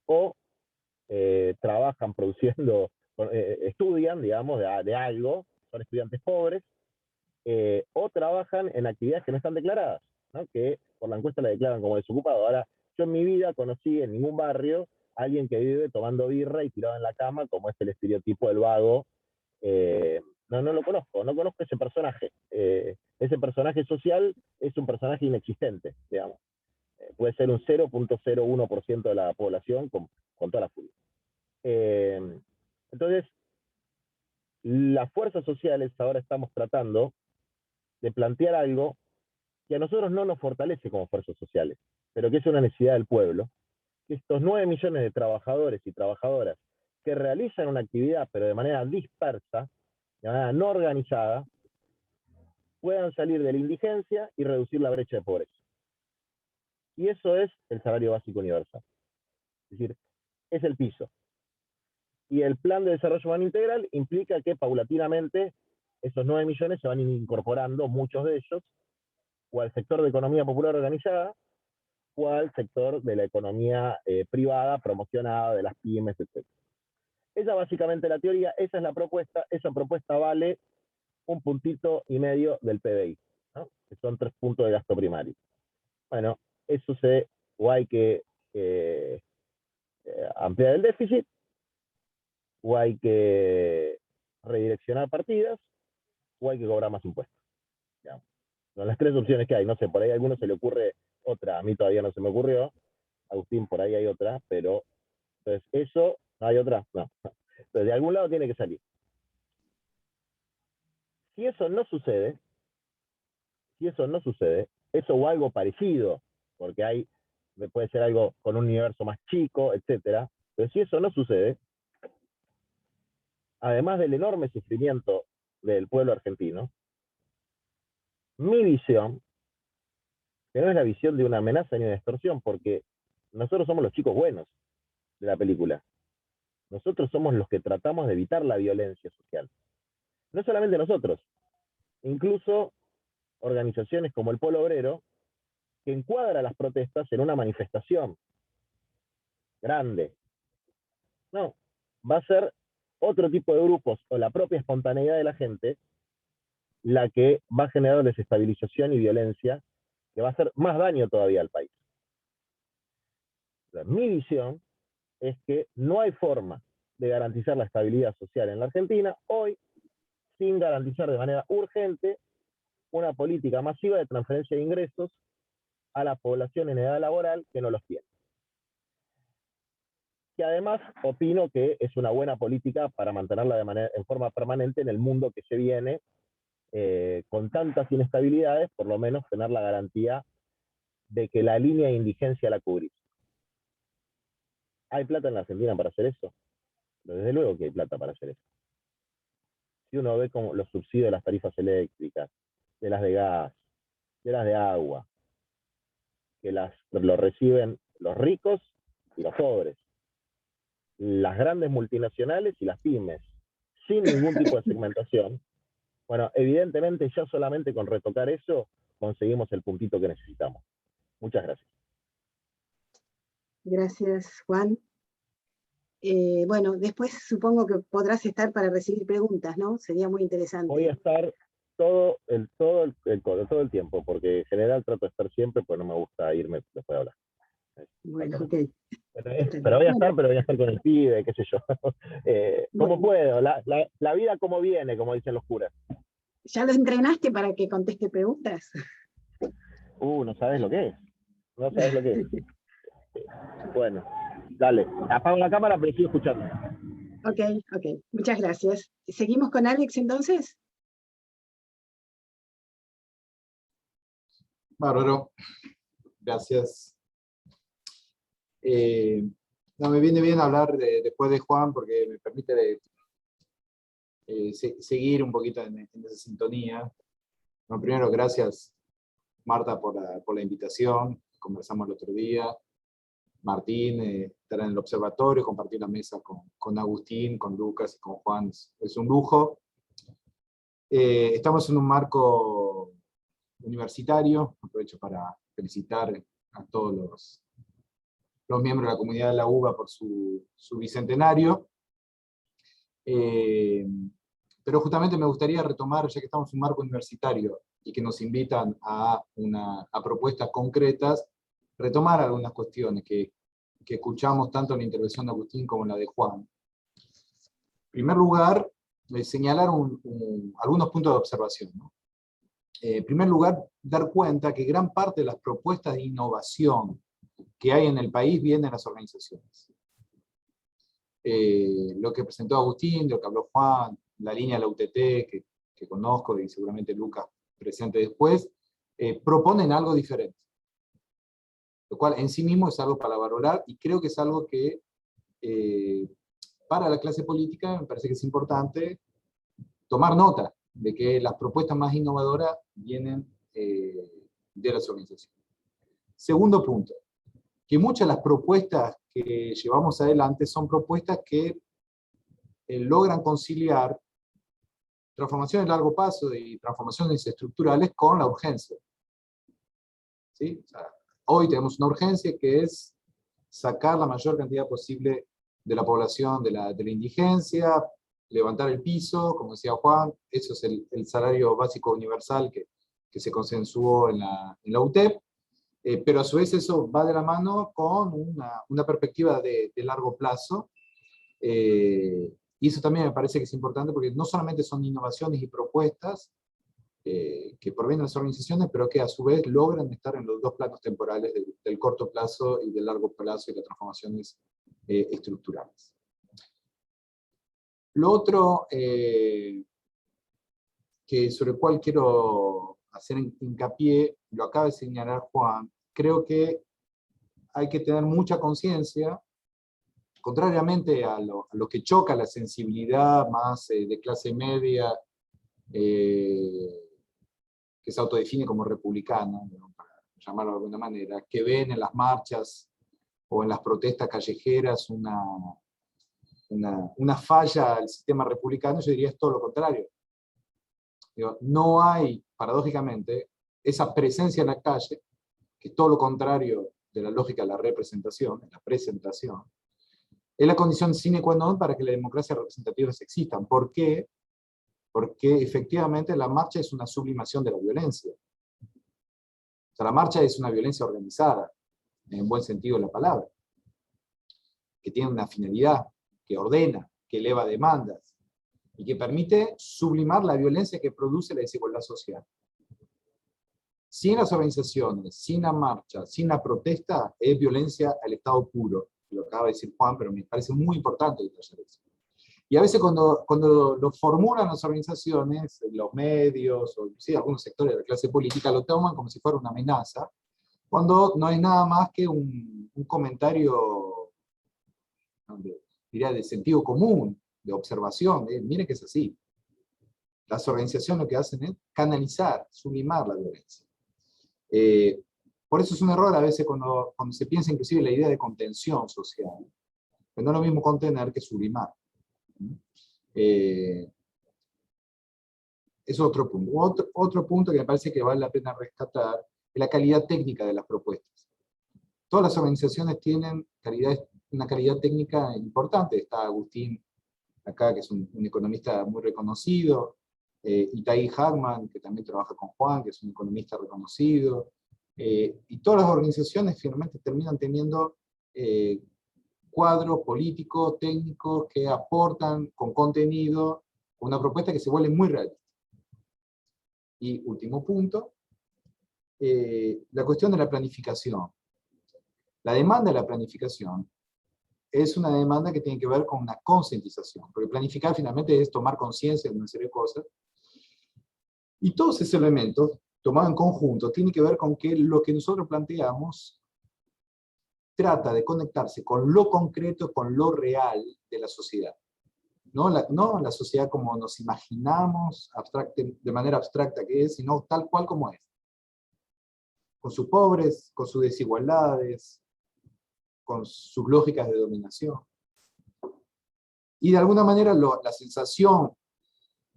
o trabajan produciendo, estudian, digamos, de algo, son estudiantes pobres, o trabajan en actividades que no están declaradas, ¿no? Que por la encuesta la declaran como desocupado. Ahora, yo en mi vida conocí en ningún barrio a alguien que vive tomando birra y tirado en la cama, como es el estereotipo del vago. No lo conozco, no conozco ese personaje. Ese personaje social es un personaje inexistente, digamos. Puede ser un 0.01% de la población con toda la furia. Entonces, las fuerzas sociales ahora estamos tratando de plantear algo que a nosotros no nos fortalece como fuerzas sociales, pero que es una necesidad del pueblo, que estos 9 millones de trabajadores y trabajadoras que realizan una actividad pero de manera dispersa, de manera no organizada, puedan salir de la indigencia y reducir la brecha de pobreza. Y eso es el salario básico universal. Es decir, es el piso. Y el Plan de Desarrollo Humano Integral implica que paulatinamente esos 9 millones se van incorporando, muchos de ellos, o al sector de economía popular organizada, o al sector de la economía privada, promocionada, de las pymes, etc. Esa es básicamente la teoría, esa es la propuesta, esa propuesta vale 1,5 puntos del PBI, ¿no? Que son 3 puntos de gasto primario. Bueno, eso o hay que ampliar el déficit, o hay que redireccionar partidas, o hay que cobrar más impuestos. Digamos. Son las 3 opciones que hay. No sé, por ahí a alguno se le ocurre otra, a mí todavía no se me ocurrió. Agustín, por ahí hay otra, pero entonces eso, ¿no hay otra? No. Entonces de algún lado tiene que salir. Si eso no sucede, eso o algo parecido, porque puede ser algo con un universo más chico, etcétera, pero si eso no sucede, además del enorme sufrimiento del pueblo argentino, mi visión, que no es la visión de una amenaza ni una extorsión, porque nosotros somos los chicos buenos de la película. Nosotros somos los que tratamos de evitar la violencia social. No solamente nosotros, incluso organizaciones como el Polo Obrero, que encuadra las protestas en una manifestación grande. No, va a ser otro tipo de grupos o la propia espontaneidad de la gente la que va a generar desestabilización y violencia que va a hacer más daño todavía al país. Entonces, mi visión es que no hay forma de garantizar la estabilidad social en la Argentina hoy sin garantizar de manera urgente una política masiva de transferencia de ingresos a la población en edad laboral que no los tiene. Que además opino que es una buena política para mantenerla en forma permanente en el mundo que se viene, con tantas inestabilidades, por lo menos tener la garantía de que la línea de indigencia la cubrís. ¿Hay plata en la Argentina para hacer eso? Pero desde luego que hay plata para hacer eso. Si uno ve como los subsidios de las tarifas eléctricas, de las de gas, de las de agua, que lo reciben los ricos y los pobres, las grandes multinacionales y las pymes, sin ningún tipo de segmentación, bueno, evidentemente ya solamente con retocar eso conseguimos el puntito que necesitamos. Muchas gracias. Gracias, Juan. Bueno, después supongo que podrás estar para recibir preguntas, ¿no? Sería muy interesante. Voy a estar todo el tiempo, porque en general trato de estar siempre, pues no me gusta irme después de hablar. Bueno, ok. Pero voy a estar con el pibe, qué sé yo. ¿Cómo puedo? La vida como viene, como dicen los curas. ¿Ya lo entrenaste para que conteste preguntas? No sabes lo que es. No sabes lo que es. Bueno, dale. Apago la cámara, pero sigo escuchando. Ok. Muchas gracias. ¿Seguimos con Alex entonces? Bárbaro. Gracias. Me viene bien hablar después de Juan porque me permite seguir un poquito en esa sintonía. Bueno, primero, gracias Marta por la invitación. Conversamos el otro día. Martín, estar en el observatorio, compartir la mesa con Agustín, con Lucas y con Juan es un lujo. Estamos en un marco universitario. Aprovecho para felicitar a todos los miembros de la comunidad de la UBA por su bicentenario. Pero justamente me gustaría retomar, ya que estamos en un marco universitario y que nos invitan a propuestas concretas, retomar algunas cuestiones que escuchamos tanto en la intervención de Agustín como en la de Juan. En primer lugar, señalar algunos puntos de observación, ¿no? En primer lugar, dar cuenta que gran parte de las propuestas de innovación que hay en el país vienen de las organizaciones. Lo que presentó Agustín, lo que habló Juan, la línea de la UTT, que conozco y seguramente Lucas presente después, proponen algo diferente. Lo cual en sí mismo es algo para valorar, y creo que es algo que para la clase política me parece que es importante tomar nota de que las propuestas más innovadoras vienen de las organizaciones. Segundo punto, que muchas de las propuestas que llevamos adelante son propuestas que logran conciliar transformaciones de largo plazo y transformaciones estructurales con la urgencia. ¿Sí? O sea, hoy tenemos una urgencia que es sacar la mayor cantidad posible de la población de la indigencia, levantar el piso, como decía Juan, eso es el salario básico universal que se consensuó en la UTEP, pero a su vez eso va de la mano con una perspectiva de largo plazo, y eso también me parece que es importante porque no solamente son innovaciones y propuestas que provienen de las organizaciones, pero que a su vez logran estar en los dos planos temporales del corto plazo y del largo plazo y las transformaciones estructurales. Lo otro sobre el cual quiero hacer hincapié, lo acaba de señalar Juan, creo que hay que tener mucha conciencia, contrariamente a lo que choca la sensibilidad más de clase media, que se autodefine como republicana, ¿no?, para llamarlo de alguna manera, que ven en las marchas o en las protestas callejeras una falla al sistema republicano. Yo diría es todo lo contrario. Digo, no hay, paradójicamente, esa presencia en la calle, que es todo lo contrario de la lógica de la representación, de la presentación, es la condición sine qua non para que las democracias representativas existan. ¿Por qué? Porque efectivamente la marcha es una sublimación de la violencia. O sea, la marcha es una violencia organizada, en buen sentido de la palabra, que tiene una finalidad, que ordena, que eleva demandas, y que permite sublimar la violencia que produce la desigualdad social. Sin las organizaciones, sin la marcha, sin la protesta, es violencia al Estado puro. Lo acaba de decir Juan, pero me parece muy importante detallar eso. Y a veces cuando lo formulan las organizaciones, los medios, o sí, algunos sectores de la clase política, lo toman como si fuera una amenaza, cuando no es nada más que un comentario, diría, de sentido común, de observación. Miren que es así. Las organizaciones lo que hacen es canalizar, sublimar la violencia. Por eso es un error a veces cuando se piensa inclusive la idea de contención social. Pero no es lo mismo contener que sublimar. Es otro punto. Otro punto que me parece que vale la pena rescatar es la calidad técnica de las propuestas. Todas las organizaciones tienen una calidad técnica importante. Está Agustín acá, que es un economista muy reconocido, Itai Hagman, que también trabaja con Juan, que es un economista reconocido, y todas las organizaciones finalmente terminan teniendo cuadros políticos, técnicos, que aportan con contenido una propuesta que se vuelve muy realista. Y último punto, la cuestión de la planificación. La demanda de la planificación es una demanda que tiene que ver con una concientización, porque planificar finalmente es tomar conciencia de una serie de cosas, y todos esos elementos, tomados en conjunto, tienen que ver con que lo que nosotros planteamos trata de conectarse con lo concreto, con lo real de la sociedad. No la sociedad como nos imaginamos, de manera abstracta que es, sino tal cual como es. Con sus pobres, con sus desigualdades, con sus lógicas de dominación. Y de alguna manera la sensación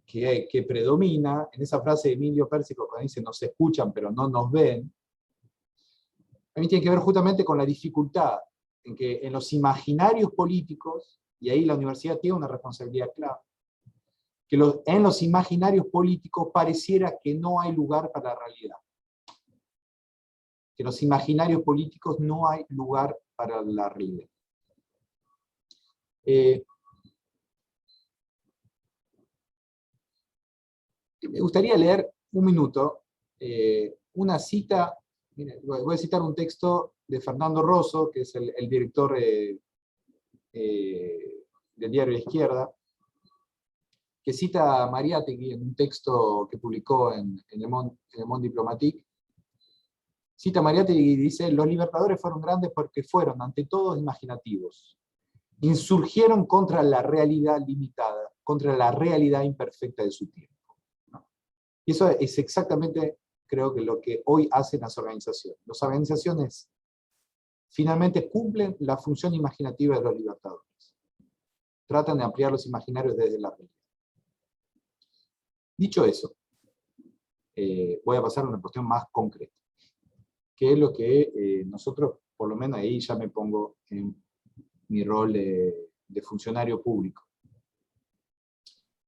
que predomina en esa frase de Emilio Pérsico cuando dice nos escuchan pero no nos ven, a mí tiene que ver justamente con la dificultad en que en los imaginarios políticos, y ahí la universidad tiene una responsabilidad clave, que en los imaginarios políticos pareciera que no hay lugar para la realidad. Que en los imaginarios políticos no hay lugar para la realidad. Me gustaría leer un minuto una cita. Mire, voy a citar un texto de Fernando Rosso, que es el director del diario La Izquierda, que cita a Mariátegui en un texto que publicó en Le Monde Diplomatique. Cita a Mariátegui y dice: los libertadores fueron grandes porque fueron, ante todo, imaginativos. Insurgieron contra la realidad limitada, contra la realidad imperfecta de su tiempo. Y eso es exactamente, creo que lo que hoy hacen las organizaciones. Las organizaciones finalmente cumplen la función imaginativa de los libertadores. Tratan de ampliar los imaginarios desde la realidad. Dicho eso, voy a pasar a una cuestión más concreta, que es lo que nosotros, por lo menos ahí ya me pongo en mi rol de funcionario público.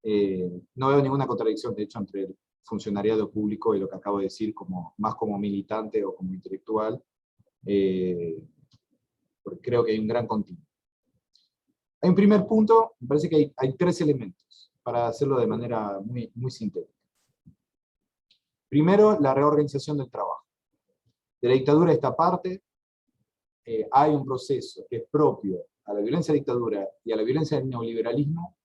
No veo ninguna contradicción, de hecho, entre el funcionariado público y lo que acabo de decir, más como militante o como intelectual, porque creo que hay un gran continuo. Hay un primer punto, me parece que hay 3 elementos, para hacerlo de manera muy sintética. Primero, la reorganización del trabajo. De la dictadura a esta parte, hay un proceso que es propio a la violencia de la dictadura y a la violencia del neoliberalismo,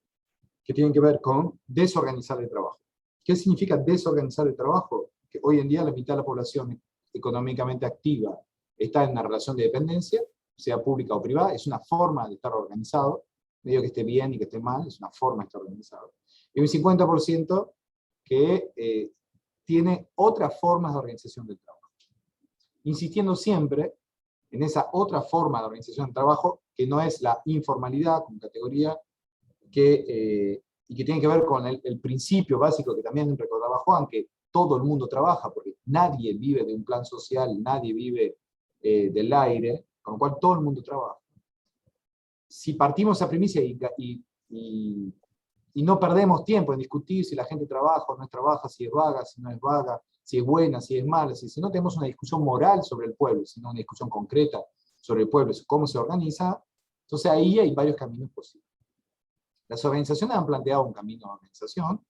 que tienen que ver con desorganizar el trabajo. ¿Qué significa desorganizar el trabajo? Que hoy en día la mitad de la población económicamente activa está en una relación de dependencia, sea pública o privada, es una forma de estar organizado, medio que esté bien y que esté mal, es una forma de estar organizado. Y un 50% que tiene otras formas de organización del trabajo. Insistiendo siempre en esa otra forma de organización del trabajo, que no es la informalidad como categoría, y que tiene que ver con el principio básico que también recordaba Juan, que todo el mundo trabaja, porque nadie vive de un plan social, nadie vive del aire, con lo cual todo el mundo trabaja. Si partimos esa premisa y no perdemos tiempo en discutir si la gente trabaja o no trabaja, si es vaga, si no es vaga, si es buena, si es mala, si no tenemos una discusión moral sobre el pueblo, sino una discusión concreta sobre el pueblo, cómo se organiza, entonces ahí hay varios caminos posibles. Las organizaciones han planteado un camino de organización.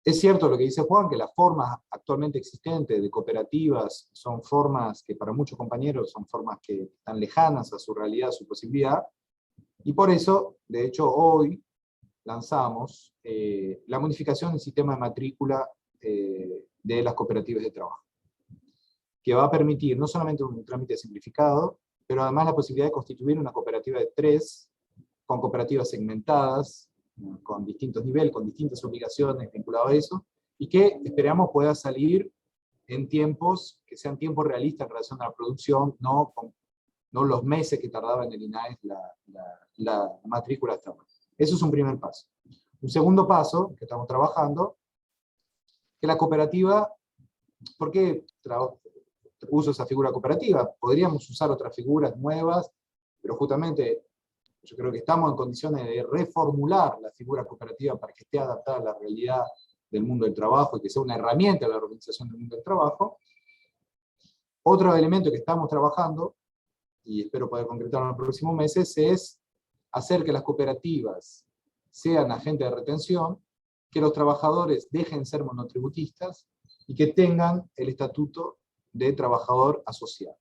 Es cierto lo que dice Juan, que las formas actualmente existentes de cooperativas son formas que para muchos compañeros son formas que están lejanas a su realidad, a su posibilidad, y por eso, de hecho, hoy lanzamos la modificación del sistema de matrícula de las cooperativas de trabajo, que va a permitir no solamente un trámite simplificado, pero además la posibilidad de constituir una cooperativa de 3, con cooperativas segmentadas, con distintos niveles, con distintas obligaciones vinculadas a eso, y que esperamos pueda salir en tiempos que sean tiempos realistas en relación a la producción, no los meses que tardaba en el INAES la matrícula hasta ahora. Eso es un primer paso. Un segundo paso que estamos trabajando, que la cooperativa, ¿por qué uso esa figura cooperativa? Podríamos usar otras figuras nuevas, pero justamente yo creo que estamos en condiciones de reformular la figura cooperativa para que esté adaptada a la realidad del mundo del trabajo y que sea una herramienta de la organización del mundo del trabajo. Otro elemento que estamos trabajando, y espero poder concretarlo en los próximos meses, es hacer que las cooperativas sean agentes de retención, que los trabajadores dejen ser monotributistas y que tengan el estatuto de trabajador asociado.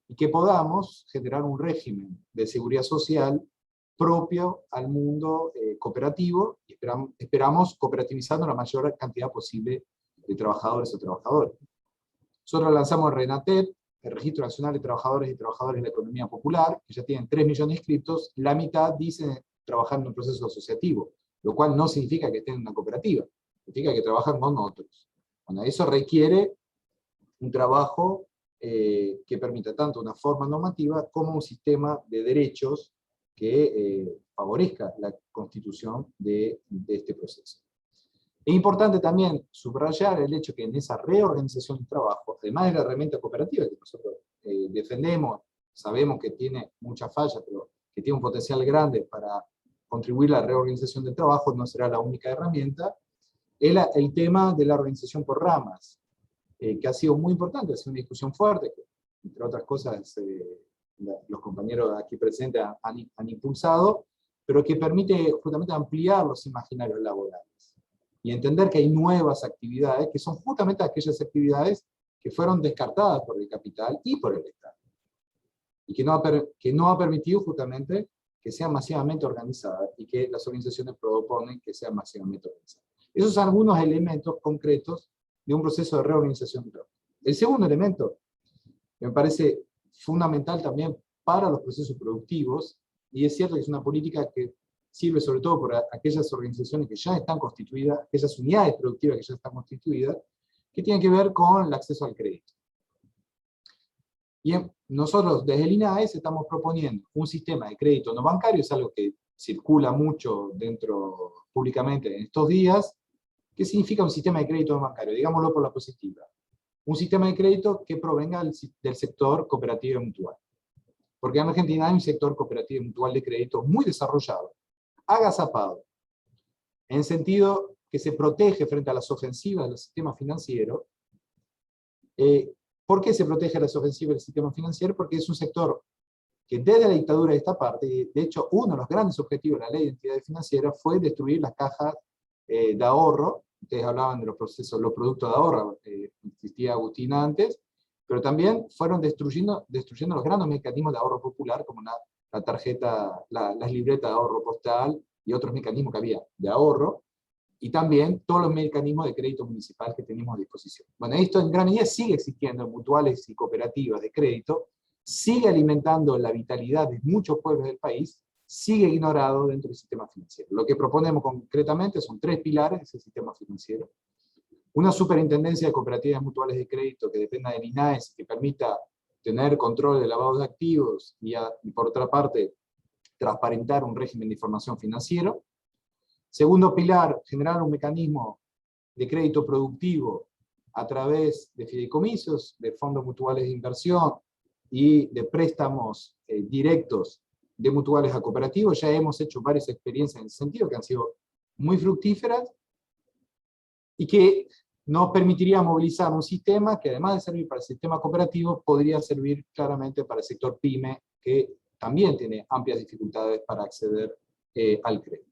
Y que podamos generar un régimen de seguridad social propio al mundo cooperativo, y esperamos cooperativizando la mayor cantidad posible de trabajadores o trabajadoras. Nosotros lanzamos RENATEP, el Registro Nacional de Trabajadores y Trabajadoras de la Economía Popular, que ya tienen 3 millones de inscriptos, la mitad dicen trabajar en un proceso asociativo, lo cual no significa que estén en una cooperativa, significa que trabajan con otros. Bueno, eso requiere un trabajo que permita tanto una forma normativa como un sistema de derechos que favorezca la constitución de este proceso. Es importante también subrayar el hecho que en esa reorganización del trabajo, además de la herramienta cooperativa que nosotros defendemos, sabemos que tiene muchas fallas, pero que tiene un potencial grande para contribuir a la reorganización del trabajo, no será la única herramienta, el tema de la organización por ramas, que ha sido muy importante, ha sido una discusión fuerte, que, entre otras cosas, los compañeros aquí presentes han impulsado, pero que permite justamente ampliar los imaginarios laborales y entender que hay nuevas actividades, que son justamente aquellas actividades que fueron descartadas por el capital y por el Estado, y que no ha permitido justamente que sean masivamente organizadas, y que las organizaciones proponen que sean masivamente organizadas. Esos son algunos elementos concretos de un proceso de reorganización. El segundo elemento, que me parece fundamental también para los procesos productivos, y es cierto que es una política que sirve sobre todo por aquellas organizaciones que ya están constituidas, aquellas unidades productivas que ya están constituidas, que tienen que ver con el acceso al crédito. Y nosotros desde el INAES estamos proponiendo un sistema de crédito no bancario, es algo que circula mucho públicamente en estos días. ¿Qué significa un sistema de crédito no bancario? Digámoslo por la positiva. Un sistema de crédito que provenga del sector cooperativo y mutual. Porque en Argentina hay un sector cooperativo y mutual de crédito muy desarrollado, agazapado, en el sentido que se protege frente a las ofensivas del sistema financiero. ¿Por qué se protege las ofensivas del sistema financiero? Porque es un sector que desde la dictadura de esta parte, de hecho, uno de los grandes objetivos de la ley de entidades financieras fue destruir las cajas de ahorro. Ustedes hablaban de los procesos, los productos de ahorro, existía Agustín antes, pero también fueron destruyendo los grandes mecanismos de ahorro popular, como la tarjeta, las libretas de ahorro postal y otros mecanismos que había de ahorro, y también todos los mecanismos de crédito municipal que tenemos a disposición. Bueno, esto en gran medida sigue existiendo en mutuales y cooperativas de crédito, sigue alimentando la vitalidad de muchos pueblos del país, sigue ignorado dentro del sistema financiero. Lo que proponemos concretamente son 3 pilares de ese sistema financiero. Una superintendencia de cooperativas mutuales de crédito que dependa del INAES, que permita tener control de lavado de activos y por otra parte, transparentar un régimen de información financiero. Segundo pilar, generar un mecanismo de crédito productivo a través de fideicomisos, de fondos mutuales de inversión y de préstamos directos de mutuales a cooperativos. Ya hemos hecho varias experiencias en ese sentido que han sido muy fructíferas y que nos permitiría movilizar un sistema que, además de servir para el sistema cooperativo, podría servir claramente para el sector PYME, que también tiene amplias dificultades para acceder al crédito.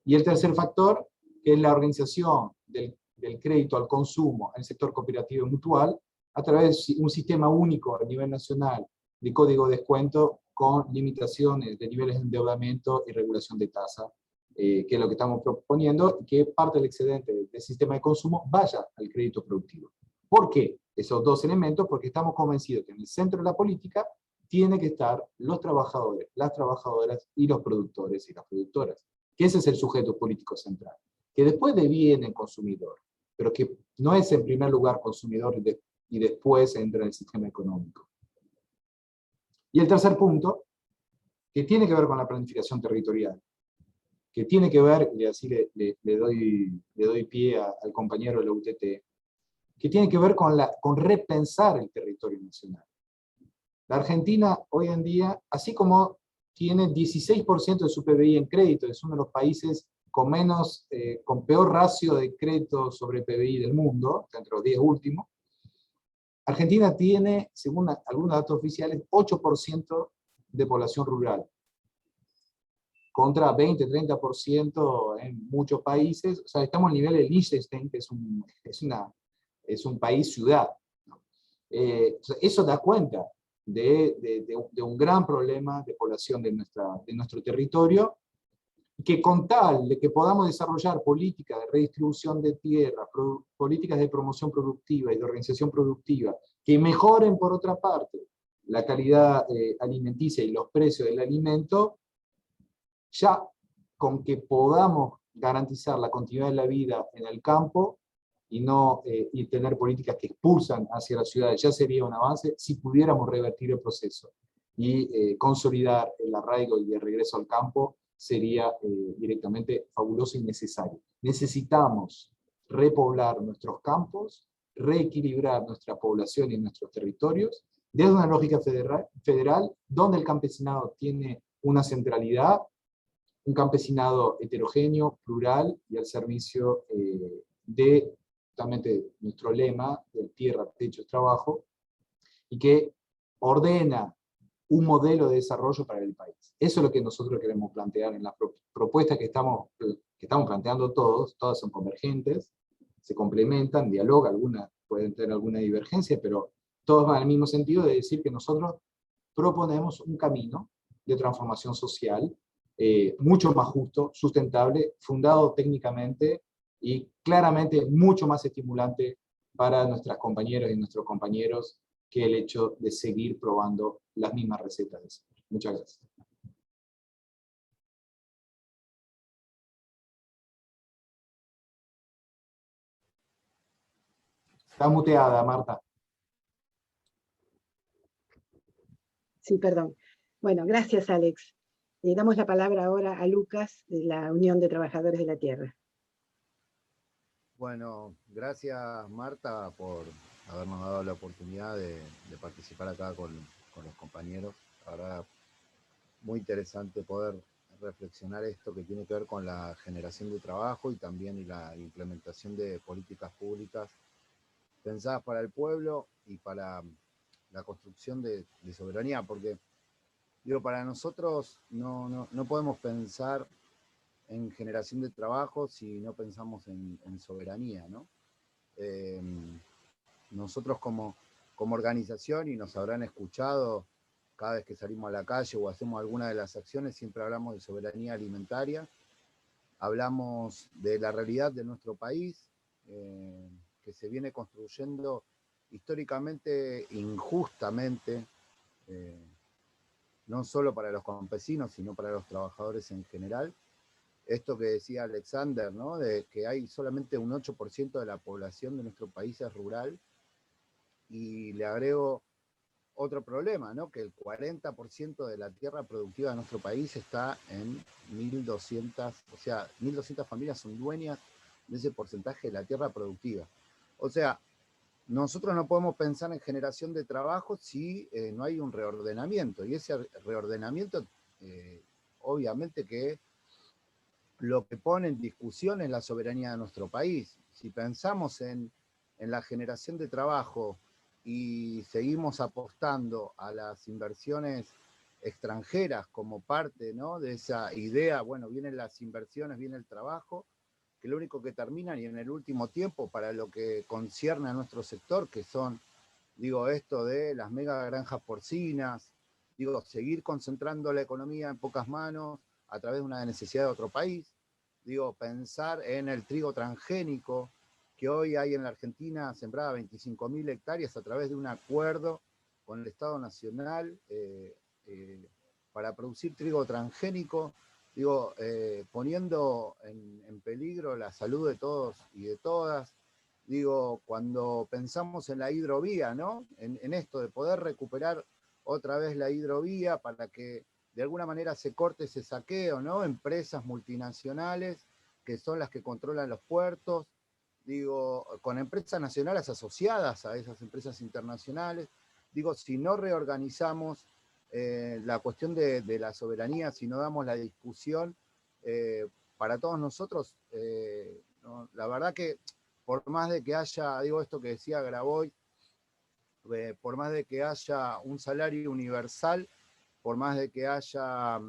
Y el tercer factor, que es la organización del crédito al consumo en el sector cooperativo y mutual, a través de un sistema único a nivel nacional de código de descuento con limitaciones de niveles de endeudamiento y regulación de tasa, que es lo que estamos proponiendo, y que parte del excedente del sistema de consumo vaya al crédito productivo. ¿Por qué esos dos elementos? Porque estamos convencidos que en el centro de la política tiene que estar los trabajadores, las trabajadoras y los productores y las productoras, que ese es el sujeto político central, que después deviene consumidor, pero que no es en primer lugar consumidor y después entra en el sistema económico. Y el tercer punto, que tiene que ver con la planificación territorial, que tiene que ver, y así le doy pie al compañero de la UTT, que tiene que ver con repensar el territorio nacional. La Argentina hoy en día, así como tiene 16% de su PBI en crédito, es uno de los países con peor ratio de crédito sobre PBI del mundo, entre los 10 últimos. Argentina tiene, según algunos datos oficiales, 8% de población rural, contra 20-30% en muchos países. O sea, estamos al nivel de Liechtenstein, que es un país-ciudad, ¿no? Eso da cuenta de un gran problema de población de nuestro territorio, que con tal de que podamos desarrollar políticas de redistribución de tierra, políticas de promoción productiva y de organización productiva, que mejoren por otra parte la calidad alimenticia y los precios del alimento, ya con que podamos garantizar la continuidad de la vida en el campo y tener políticas que expulsan hacia las ciudades, ya sería un avance si pudiéramos revertir el proceso y consolidar el arraigo y el regreso al campo. Sería directamente fabuloso y necesario. Necesitamos repoblar nuestros campos, reequilibrar nuestra población y nuestros territorios, desde una lógica federal donde el campesinado tiene una centralidad, un campesinado heterogéneo, plural y al servicio de justamente nuestro lema, del tierra, techo, trabajo, y que ordena un modelo de desarrollo para el país. Eso es lo que nosotros queremos plantear en las propuestas que estamos planteando todas son convergentes, se complementan, dialogan, algunas pueden tener alguna divergencia, pero todos van al mismo sentido de decir que nosotros proponemos un camino de transformación social mucho más justo, sustentable, fundado técnicamente y claramente mucho más estimulante para nuestras compañeras y nuestros compañeros que el hecho de seguir probando las mismas recetas de siempre. Muchas gracias. Está muteada, Marta. Sí, perdón. Bueno, gracias, Alex. Le damos la palabra ahora a Lucas, de la Unión de Trabajadores de la Tierra. Bueno, gracias Marta por habernos dado la oportunidad de participar acá con los compañeros. La verdad, muy interesante poder reflexionar esto que tiene que ver con la generación de trabajo y también la implementación de políticas públicas pensadas para el pueblo y para la construcción de soberanía, porque digo, para nosotros no podemos pensar en generación de trabajo si no pensamos en soberanía, ¿no? Nosotros como organización, y nos habrán escuchado cada vez que salimos a la calle o hacemos alguna de las acciones, siempre hablamos de soberanía alimentaria, hablamos de la realidad de nuestro país, que se viene construyendo históricamente, injustamente, no solo para los campesinos, sino para los trabajadores en general. Esto que decía Alexander, ¿no? De que hay solamente un 8% de la población de nuestro país es rural, y le agrego otro problema, ¿no? Que el 40% de la tierra productiva de nuestro país está en 1.200, o sea, 1.200 familias son dueñas de ese porcentaje de la tierra productiva. O sea, nosotros no podemos pensar en generación de trabajo si no hay un reordenamiento, y ese reordenamiento, obviamente que lo que pone en discusión es la soberanía de nuestro país. Si pensamos en la generación de trabajo y seguimos apostando a las inversiones extranjeras como parte, ¿no?, de esa idea, bueno, vienen las inversiones, viene el trabajo, que lo único que terminan, y en el último tiempo, para lo que concierne a nuestro sector, que son, digo, esto de las mega granjas porcinas, digo, seguir concentrando la economía en pocas manos a través de una necesidad de otro país, digo, pensar en el trigo transgénico, que hoy hay en la Argentina sembrada 25.000 hectáreas a través de un acuerdo con el Estado Nacional para producir trigo transgénico, digo, poniendo en peligro la salud de todos y de todas. Digo, cuando pensamos en la hidrovía, ¿no? En esto de poder recuperar otra vez la hidrovía para que de alguna manera se corte ese saqueo, ¿no? Empresas multinacionales que son las que controlan los puertos, digo, con empresas nacionales asociadas a esas empresas internacionales. Digo, si no reorganizamos la cuestión de la soberanía, si no damos la discusión para todos nosotros, no, la verdad que por más de que haya, digo esto que decía Grabois, por más de que haya un salario universal, por más de que haya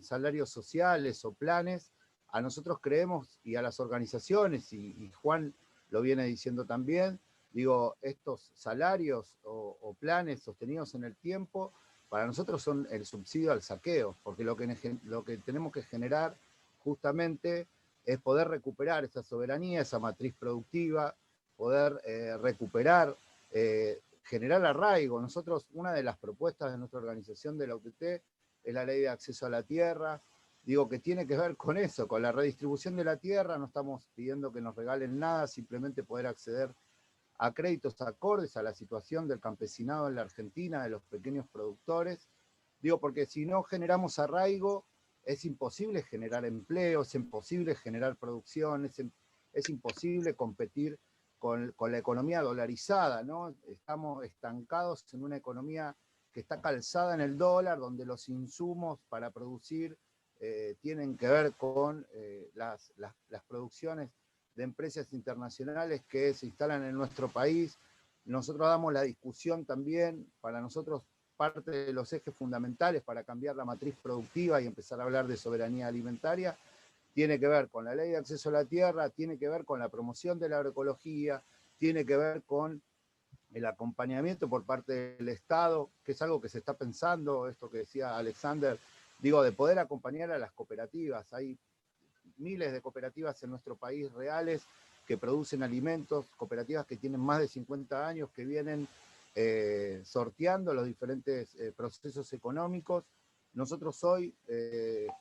salarios sociales o planes, a nosotros creemos, y a las organizaciones, y Juan lo viene diciendo también, digo, estos salarios o planes sostenidos en el tiempo, para nosotros son el subsidio al saqueo, porque lo que tenemos que generar justamente es poder recuperar esa soberanía, esa matriz productiva, poder recuperar, generar arraigo. Nosotros, una de las propuestas de nuestra organización de la UTT es la ley de acceso a la tierra, digo, que tiene que ver con eso, con la redistribución de la tierra. No estamos pidiendo que nos regalen nada, simplemente poder acceder a créditos acordes a la situación del campesinado en la Argentina, de los pequeños productores. Digo, porque si no generamos arraigo, es imposible generar empleo, es imposible generar producción, es imposible competir con la economía dolarizada, ¿no? Estamos estancados en una economía que está calzada en el dólar, donde los insumos para producir tienen que ver con las producciones de empresas internacionales que se instalan en nuestro país. Nosotros damos la discusión también, para nosotros parte de los ejes fundamentales para cambiar la matriz productiva y empezar a hablar de soberanía alimentaria, tiene que ver con la ley de acceso a la tierra, tiene que ver con la promoción de la agroecología, tiene que ver con el acompañamiento por parte del Estado, que es algo que se está pensando, esto que decía Alexander, digo, de poder acompañar a las cooperativas. Hay miles de cooperativas en nuestro país reales que producen alimentos, cooperativas que tienen más de 50 años, que vienen sorteando los diferentes procesos económicos. Nosotros hoy,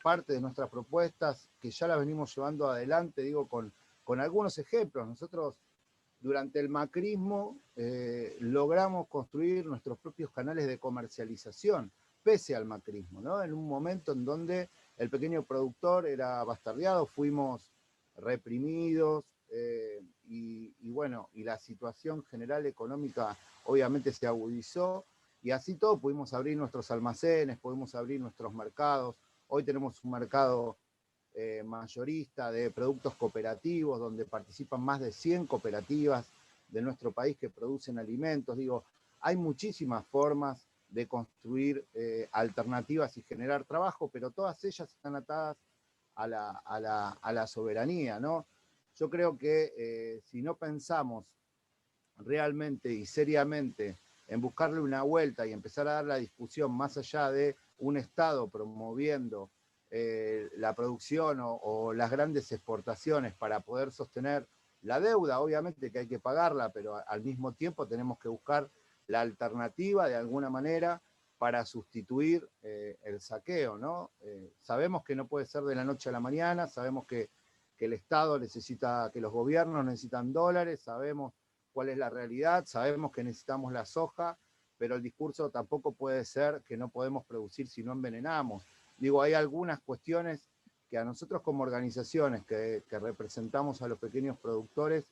parte de nuestras propuestas, que ya las venimos llevando adelante, digo, con algunos ejemplos. Nosotros, durante el macrismo, logramos construir nuestros propios canales de comercialización, pese al macrismo, ¿no? En un momento en donde el pequeño productor era bastardeado, fuimos reprimidos, y bueno, y la situación general económica obviamente se agudizó, y así todo pudimos abrir nuestros almacenes, pudimos abrir nuestros mercados. Hoy tenemos un mercado mayorista de productos cooperativos, donde participan más de 100 cooperativas de nuestro país que producen alimentos. Digo, hay muchísimas formas de construir alternativas y generar trabajo, pero todas ellas están atadas a la soberanía, ¿no? Yo creo que si no pensamos realmente y seriamente en buscarle una vuelta y empezar a dar la discusión más allá de un Estado promoviendo la producción o las grandes exportaciones para poder sostener la deuda, obviamente que hay que pagarla, pero al mismo tiempo tenemos que buscar la alternativa de alguna manera para sustituir el saqueo, ¿no? Sabemos que no puede ser de la noche a la mañana, sabemos que el Estado necesita, que los gobiernos necesitan dólares, sabemos cuál es la realidad, sabemos que necesitamos la soja, pero el discurso tampoco puede ser que no podemos producir si no envenenamos. Digo, hay algunas cuestiones que a nosotros como organizaciones que representamos a los pequeños productores,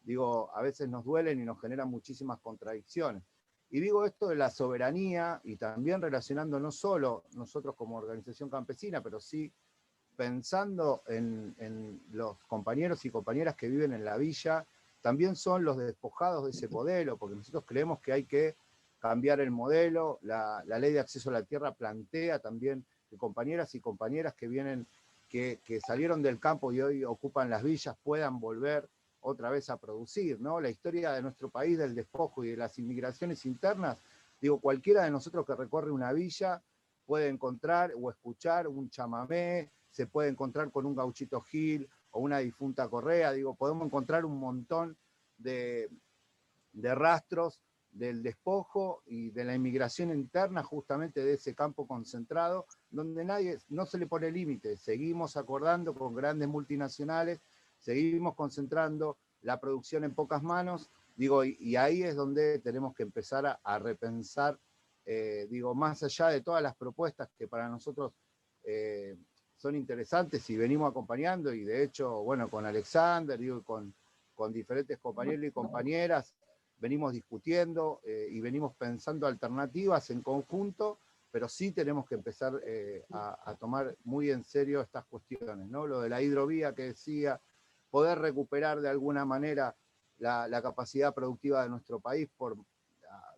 digo, a veces nos duelen y nos generan muchísimas contradicciones. Y digo esto de la soberanía y también relacionando no solo nosotros como organización campesina, pero sí pensando en los compañeros y compañeras que viven en la villa, también son los despojados de ese modelo, porque nosotros creemos que hay que cambiar el modelo. La ley de acceso a la tierra plantea también que compañeras y compañeras que vienen, que salieron del campo y hoy ocupan las villas puedan volver otra vez a producir, ¿no? La historia de nuestro país, del despojo y de las inmigraciones internas, digo, cualquiera de nosotros que recorre una villa puede encontrar o escuchar un chamamé, se puede encontrar con un gauchito Gil o una difunta Correa, digo, podemos encontrar un montón de rastros del despojo y de la inmigración interna justamente de ese campo concentrado, donde no se le pone límite. Seguimos acordando con grandes multinacionales, seguimos concentrando la producción en pocas manos, digo, y ahí es donde tenemos que empezar a repensar, digo, más allá de todas las propuestas que para nosotros son interesantes y venimos acompañando, y de hecho, bueno, con Alexander, digo, con diferentes compañeros y compañeras, venimos discutiendo y venimos pensando alternativas en conjunto, pero sí tenemos que empezar a tomar muy en serio estas cuestiones, ¿no? Lo de la hidrovía que decía, poder recuperar de alguna manera la capacidad productiva de nuestro país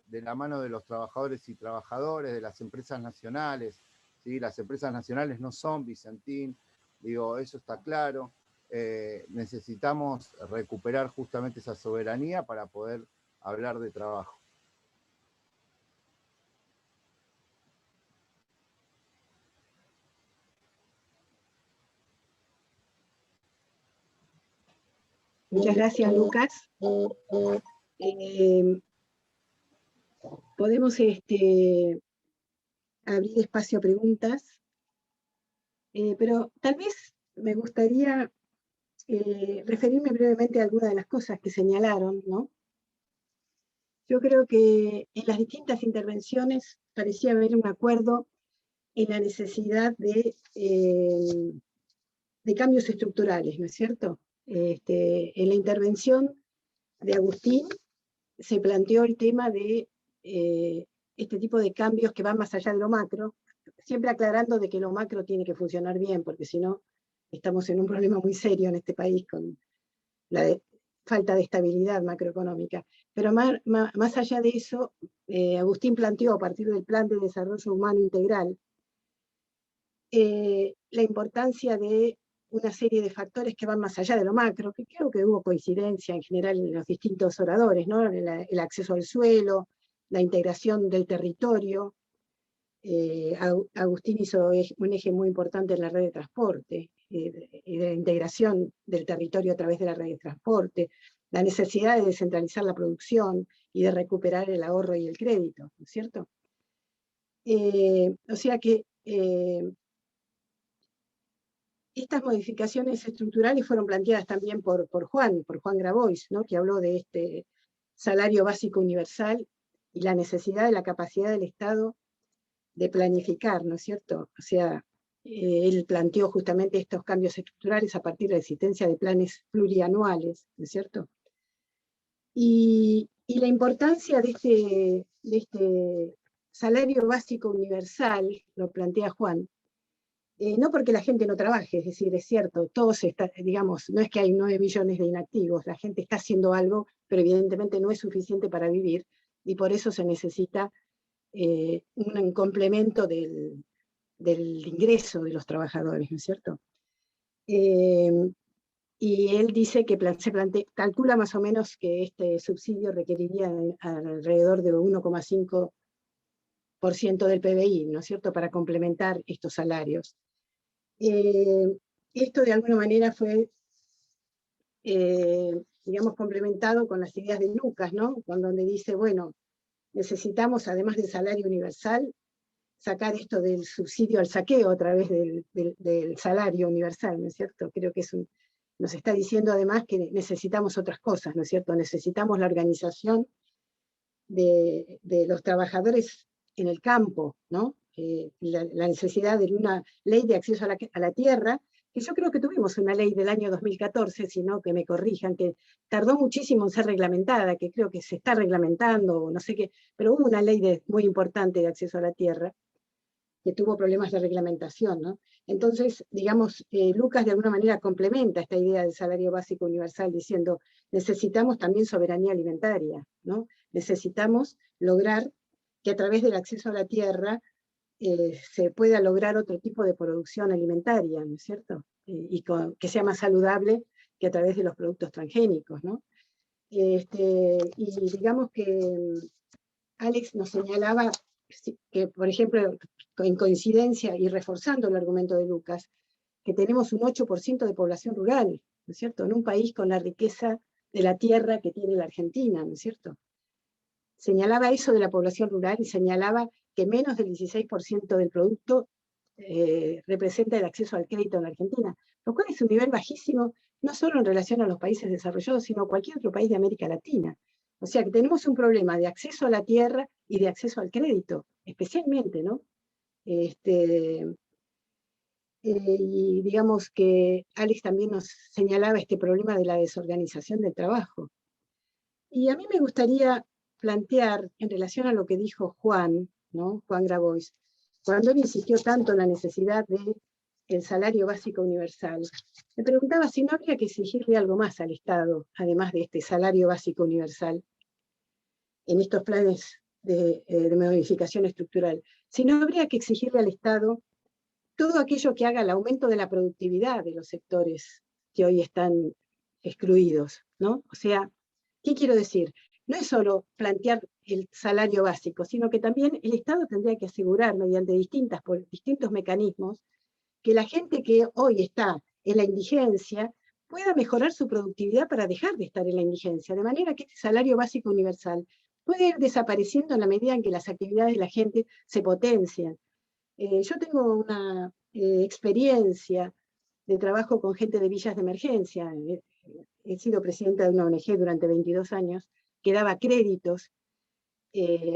de la mano de los trabajadores y trabajadoras, de las empresas nacionales, ¿sí? Las empresas nacionales no son Vicentín, digo, eso está claro. Necesitamos recuperar justamente esa soberanía para poder hablar de trabajo. Muchas gracias, Lucas. Podemos abrir espacio a preguntas, pero tal vez me gustaría referirme brevemente a algunas de las cosas que señalaron, ¿no? Yo creo que en las distintas intervenciones parecía haber un acuerdo en la necesidad de cambios estructurales, ¿no es cierto? En la intervención de Agustín se planteó el tema de este tipo de cambios que van más allá de lo macro, siempre aclarando de que lo macro tiene que funcionar bien, porque si no, estamos en un problema muy serio en este país con la falta de estabilidad macroeconómica. Pero más allá de eso, Agustín planteó a partir del Plan de Desarrollo Humano Integral la importancia de una serie de factores que van más allá de lo macro, que creo que hubo coincidencia en general en los distintos oradores, ¿no? El acceso al suelo, la integración del territorio. Agustín hizo un eje muy importante en la red de transporte, de la integración del territorio a través de la red de transporte, la necesidad de descentralizar la producción y de recuperar el ahorro y el crédito, ¿no es cierto? O sea que estas modificaciones estructurales fueron planteadas también por Juan Grabois, ¿no? Que habló de este salario básico universal y la necesidad de la capacidad del Estado de planificar, ¿no es cierto? O sea, él planteó justamente estos cambios estructurales a partir de la existencia de planes plurianuales, ¿no es cierto? Y la importancia de este salario básico universal, lo plantea Juan, No porque la gente no trabaje, es decir, es cierto, todos está, digamos, no es que hay 9 millones de inactivos, la gente está haciendo algo, pero evidentemente no es suficiente para vivir, y por eso se necesita un complemento del ingreso de los trabajadores, ¿no es cierto? Y él dice que calcula más o menos que este subsidio requeriría alrededor de 1,5% del PBI, ¿no es cierto?, para complementar estos salarios. Esto de alguna manera fue, digamos, complementado con las ideas de Lucas, ¿no?, donde dice, bueno, necesitamos, además del salario universal, sacar esto del subsidio al saqueo a través del salario universal, ¿no es cierto? Creo que nos está diciendo además que necesitamos otras cosas, ¿no es cierto? Necesitamos la organización de los trabajadores en el campo, ¿no? La necesidad de una ley de acceso a la tierra, que yo creo que tuvimos una ley del año 2014, si no que me corrijan, que tardó muchísimo en ser reglamentada, que creo que se está reglamentando, no sé qué, pero hubo una ley muy importante de acceso a la tierra, que tuvo problemas de reglamentación, ¿no? Entonces, digamos, Lucas de alguna manera complementa esta idea del salario básico universal diciendo, necesitamos también soberanía alimentaria, ¿no? Necesitamos lograr que a través del acceso a la tierra se pueda lograr otro tipo de producción alimentaria, ¿no es cierto? Y que sea más saludable que a través de los productos transgénicos, ¿no? Y digamos que Alex nos señalaba que, por ejemplo, en coincidencia y reforzando el argumento de Lucas, que tenemos un 8% de población rural, ¿no es cierto?, en un país con la riqueza de la tierra que tiene la Argentina, ¿no es cierto? Señalaba eso de la población rural y señalaba que menos del 16% del producto representa el acceso al crédito en la Argentina, lo cual es un nivel bajísimo, no solo en relación a los países desarrollados, sino a cualquier otro país de América Latina. O sea que tenemos un problema de acceso a la tierra y de acceso al crédito, especialmente, ¿no? Y digamos que Alex también nos señalaba este problema de la desorganización del trabajo. Y a mí me gustaría plantear, en relación a lo que dijo Juan, ¿no?, Juan Grabois, cuando él insistió tanto en la necesidad del salario básico universal, me preguntaba si no habría que exigirle algo más al Estado, además de este salario básico universal, en estos planes de modificación estructural, si no habría que exigirle al Estado todo aquello que haga el aumento de la productividad de los sectores que hoy están excluidos, ¿no? O sea, ¿qué quiero decir? No es solo plantear el salario básico, sino que también el Estado tendría que asegurar, mediante distintos mecanismos, que la gente que hoy está en la indigencia pueda mejorar su productividad para dejar de estar en la indigencia, de manera que este salario básico universal puede ir desapareciendo en la medida en que las actividades de la gente se potencian. Yo tengo una experiencia de trabajo con gente de villas de emergencia. He sido presidenta de una ONG durante 22 años que daba créditos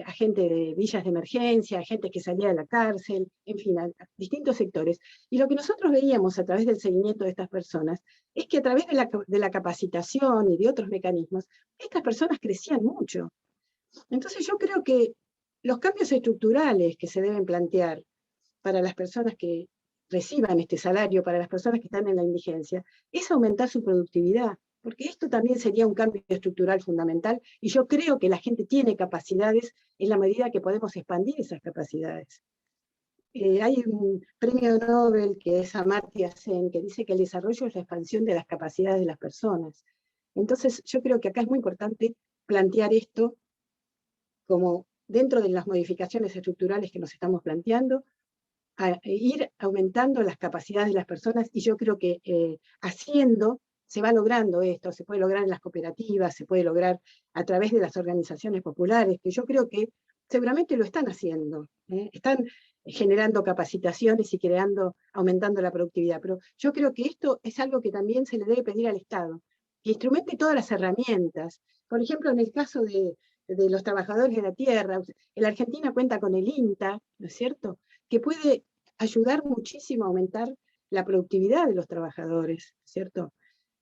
a gente de villas de emergencia, a gente que salía de la cárcel, en fin, a distintos sectores. Y lo que nosotros veíamos a través del seguimiento de estas personas es que a través de la capacitación y de otros mecanismos, estas personas crecían mucho. Entonces yo creo que los cambios estructurales que se deben plantear para las personas que reciban este salario, para las personas que están en la indigencia, es aumentar su productividad, porque esto también sería un cambio estructural fundamental, y yo creo que la gente tiene capacidades en la medida que podemos expandir esas capacidades. Hay un premio Nobel que es Amartya Sen, que dice que el desarrollo es la expansión de las capacidades de las personas. Entonces yo creo que acá es muy importante plantear esto como dentro de las modificaciones estructurales que nos estamos planteando, a ir aumentando las capacidades de las personas, y yo creo que haciendo se va logrando esto, se puede lograr en las cooperativas, se puede lograr a través de las organizaciones populares, que yo creo que seguramente lo están haciendo, están generando capacitaciones y aumentando la productividad, pero yo creo que esto es algo que también se le debe pedir al Estado, que instrumente todas las herramientas. Por ejemplo, en el caso de los trabajadores de la tierra, la Argentina cuenta con el INTA, ¿no es cierto?, que puede ayudar muchísimo a aumentar la productividad de los trabajadores, ¿cierto?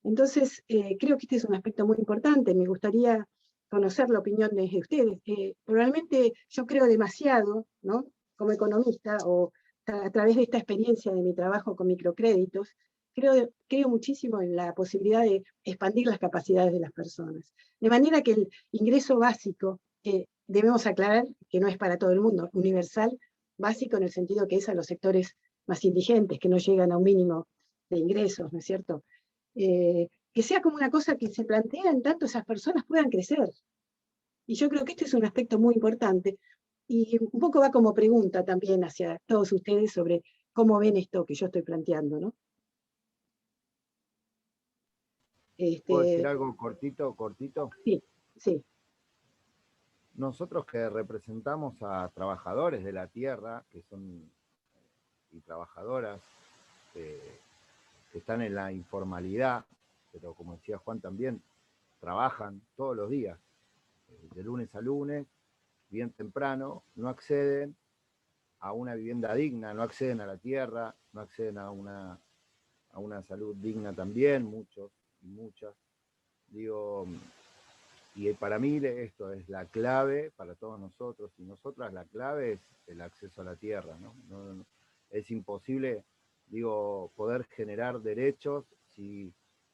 Entonces, creo que este es un aspecto muy importante. Me gustaría conocer la opinión de ustedes. Probablemente yo creo demasiado, ¿no?, como economista, o a través de esta experiencia de mi trabajo con microcréditos, creo muchísimo en la posibilidad de expandir las capacidades de las personas. De manera que el ingreso básico, que debemos aclarar que no es para todo el mundo, universal, básico en el sentido que es a los sectores más indigentes, que no llegan a un mínimo de ingresos, ¿no es cierto? Que sea como una cosa que se plantea en tanto esas personas puedan crecer. Y yo creo que este es un aspecto muy importante, y un poco va como pregunta también hacia todos ustedes sobre cómo ven esto que yo estoy planteando, ¿no? ¿Puedo decir algo cortito, cortito? Sí, sí. Nosotros que representamos a trabajadores de la tierra, que son y trabajadoras que están en la informalidad, pero como decía Juan también, trabajan todos los días, de lunes a lunes, bien temprano, no acceden a una vivienda digna, no acceden a la tierra, no acceden a una salud digna también, muchos y muchas. Digo, y para mí esto es la clave para todos nosotros y nosotras, la clave es el acceso a la tierra, ¿no? Es imposible, digo, poder generar derechos si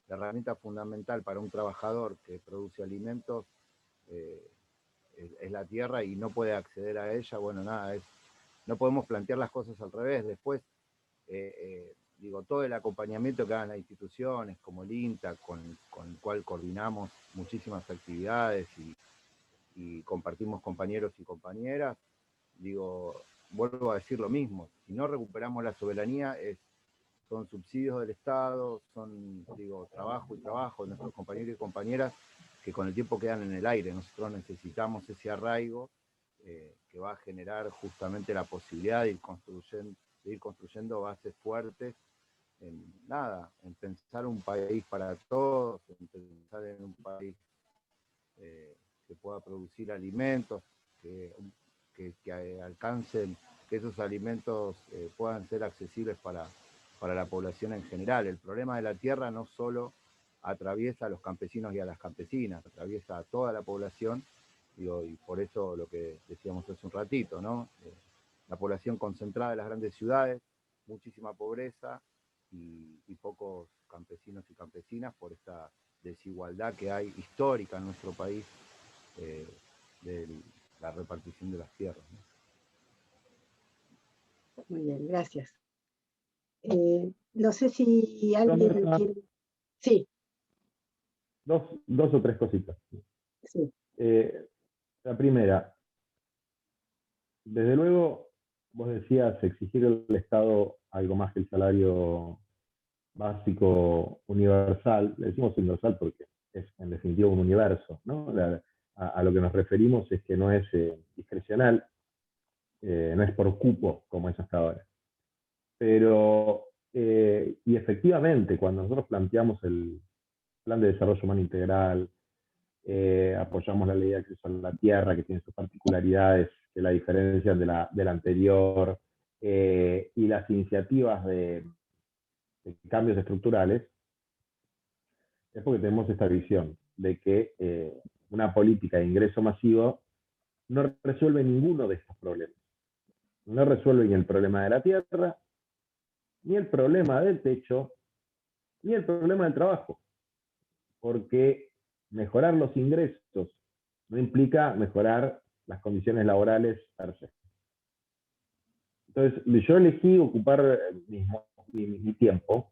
la herramienta fundamental para un trabajador que produce alimentos es la tierra y no puede acceder a ella. Bueno, nada, no podemos plantear las cosas al revés. Después, digo, todo el acompañamiento que hagan las instituciones, como el INTA, con el cual coordinamos muchísimas actividades y compartimos compañeros y compañeras, digo, vuelvo a decir lo mismo, si no recuperamos la soberanía, son subsidios del Estado, son, digo, trabajo y trabajo de nuestros compañeros y compañeras que con el tiempo quedan en el aire. Nosotros necesitamos ese arraigo que va a generar justamente la posibilidad de ir construyendo bases fuertes en pensar un país para todos, en pensar en un país que pueda producir alimentos, que alcancen, que esos alimentos puedan ser accesibles para la población en general. El problema de la tierra no solo atraviesa a los campesinos y a las campesinas, atraviesa a toda la población, digo, y por eso lo que decíamos hace un ratito, ¿no? La población concentrada en las grandes ciudades, muchísima pobreza y pocos campesinos y campesinas por esta desigualdad que hay histórica en nuestro país de la repartición de las tierras, ¿no? Muy bien, gracias. No sé si alguien quiere... Sí. Dos o tres cositas. Sí. La primera, desde luego, vos decías exigir al Estado algo más que el salario básico universal. Le decimos universal porque es en definitiva un universo, ¿no? A lo que nos referimos es que no es discrecional, no es por cupo como es hasta ahora. Pero, y efectivamente, cuando nosotros planteamos el Plan de Desarrollo Humano Integral, apoyamos la ley de acceso a la tierra, que tiene sus particularidades, que la diferencian de la anterior, y las iniciativas de cambios estructurales, es porque tenemos esta visión de que una política de ingreso masivo no resuelve ninguno de estos problemas. No resuelve ni el problema de la tierra, ni el problema del techo, ni el problema del trabajo. Porque mejorar los ingresos no implica mejorar las condiciones laborales per se. Entonces, yo elegí ocupar mi tiempo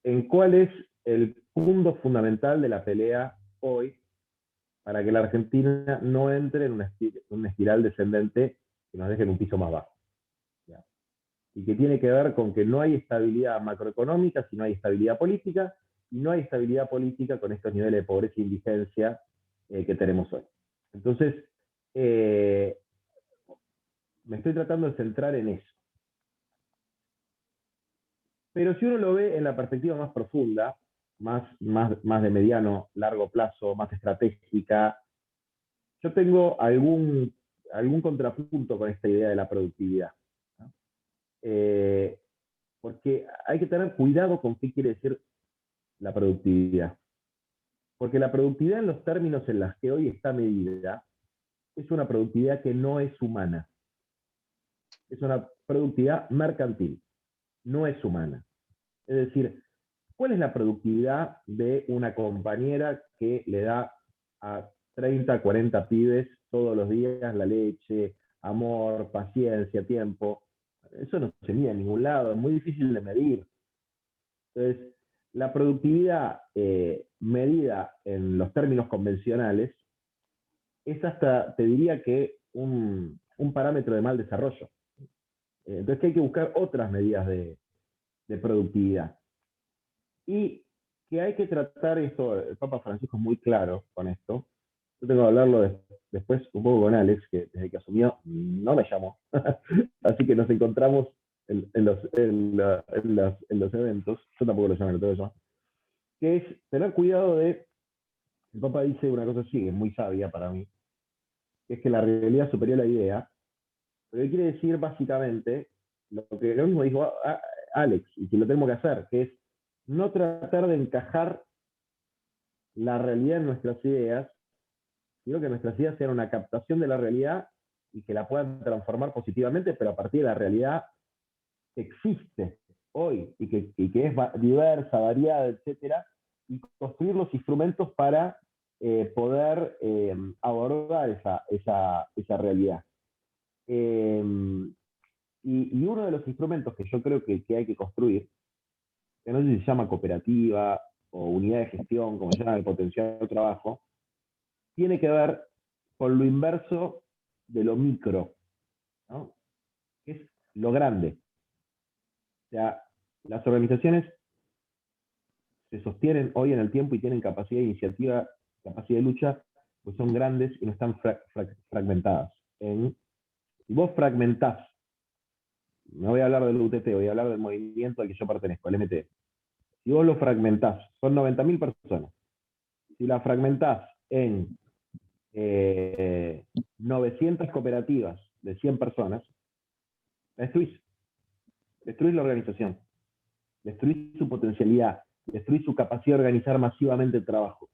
en cuál es el punto fundamental de la pelea hoy para que la Argentina no entre en una espiral descendente que nos deje en un piso más bajo. ¿Ya? Y que tiene que ver con que no hay estabilidad macroeconómica si no hay estabilidad política, y no hay estabilidad política con estos niveles de pobreza e indigencia que tenemos hoy. Entonces, me estoy tratando de centrar en eso. Pero si uno lo ve en la perspectiva más profunda, más de mediano, largo plazo, más estratégica, yo tengo algún contrapunto con esta idea de la productividad, ¿no? Porque hay que tener cuidado con qué quiere decir la productividad. Porque la productividad en los términos en los que hoy está medida es una productividad que no es humana. es una productividad mercantil, no es humana. Es decir, ¿cuál es la productividad de una compañera que le da a 30, 40 pibes todos los días la leche, amor, paciencia, tiempo? Eso no se mide en ningún lado, es muy difícil de medir. Entonces, la productividad medida en los términos convencionales es hasta, te diría que, un parámetro de mal desarrollo. Entonces hay que buscar otras medidas de productividad. Y que hay que tratar esto, el Papa Francisco es muy claro con esto. Yo tengo que hablarlo después un poco con Alex, que desde que asumió no me llamó. Así que nos encontramos en los eventos, yo tampoco lo llamé, lo tengo que llamar, que es tener cuidado de, el Papa dice una cosa así, que es muy sabia para mí, que es que la realidad es superior a la idea, pero quiere decir básicamente lo mismo dijo Alex, y que lo tenemos que hacer, que es no tratar de encajar la realidad en nuestras ideas, sino que nuestras ideas sean una captación de la realidad y que la puedan transformar positivamente, pero a partir de la realidad que existe hoy y que es diversa, variada, etcétera, y construir los instrumentos para poder abordar esa realidad. Y uno de los instrumentos que yo creo que hay que construir, que no sé si se llama cooperativa o unidad de gestión, como se llama el potencial de trabajo, tiene que ver con lo inverso de lo micro, ¿no? Que es lo grande. O sea, las organizaciones se sostienen hoy en el tiempo y tienen capacidad de iniciativa, capacidad de lucha, pues son grandes y no están fragmentadas. Si vos fragmentás, no voy a hablar del UTT, voy a hablar del movimiento al que yo pertenezco, el MT. Si vos lo fragmentás, son 90.000 personas. Si la fragmentás en 900 cooperativas de 100 personas, la destruís. Destruís la organización. Destruís su potencialidad. Destruís su capacidad de organizar masivamente el trabajo.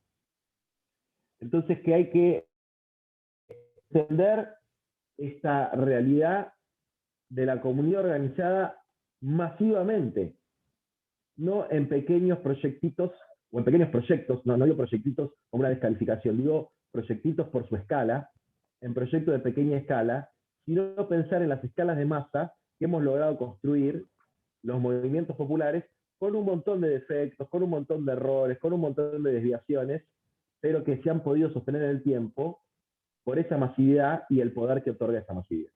Entonces, que hay que entender esta realidad de la comunidad organizada masivamente, no en pequeños proyectitos, o en pequeños proyectos, no digo proyectitos como una descalificación, digo proyectitos por su escala, en proyectos de pequeña escala, sino pensar en las escalas de masa que hemos logrado construir los movimientos populares con un montón de defectos, con un montón de errores, con un montón de desviaciones, pero que se han podido sostener en el tiempo por esa masividad y el poder que otorga esa masividad.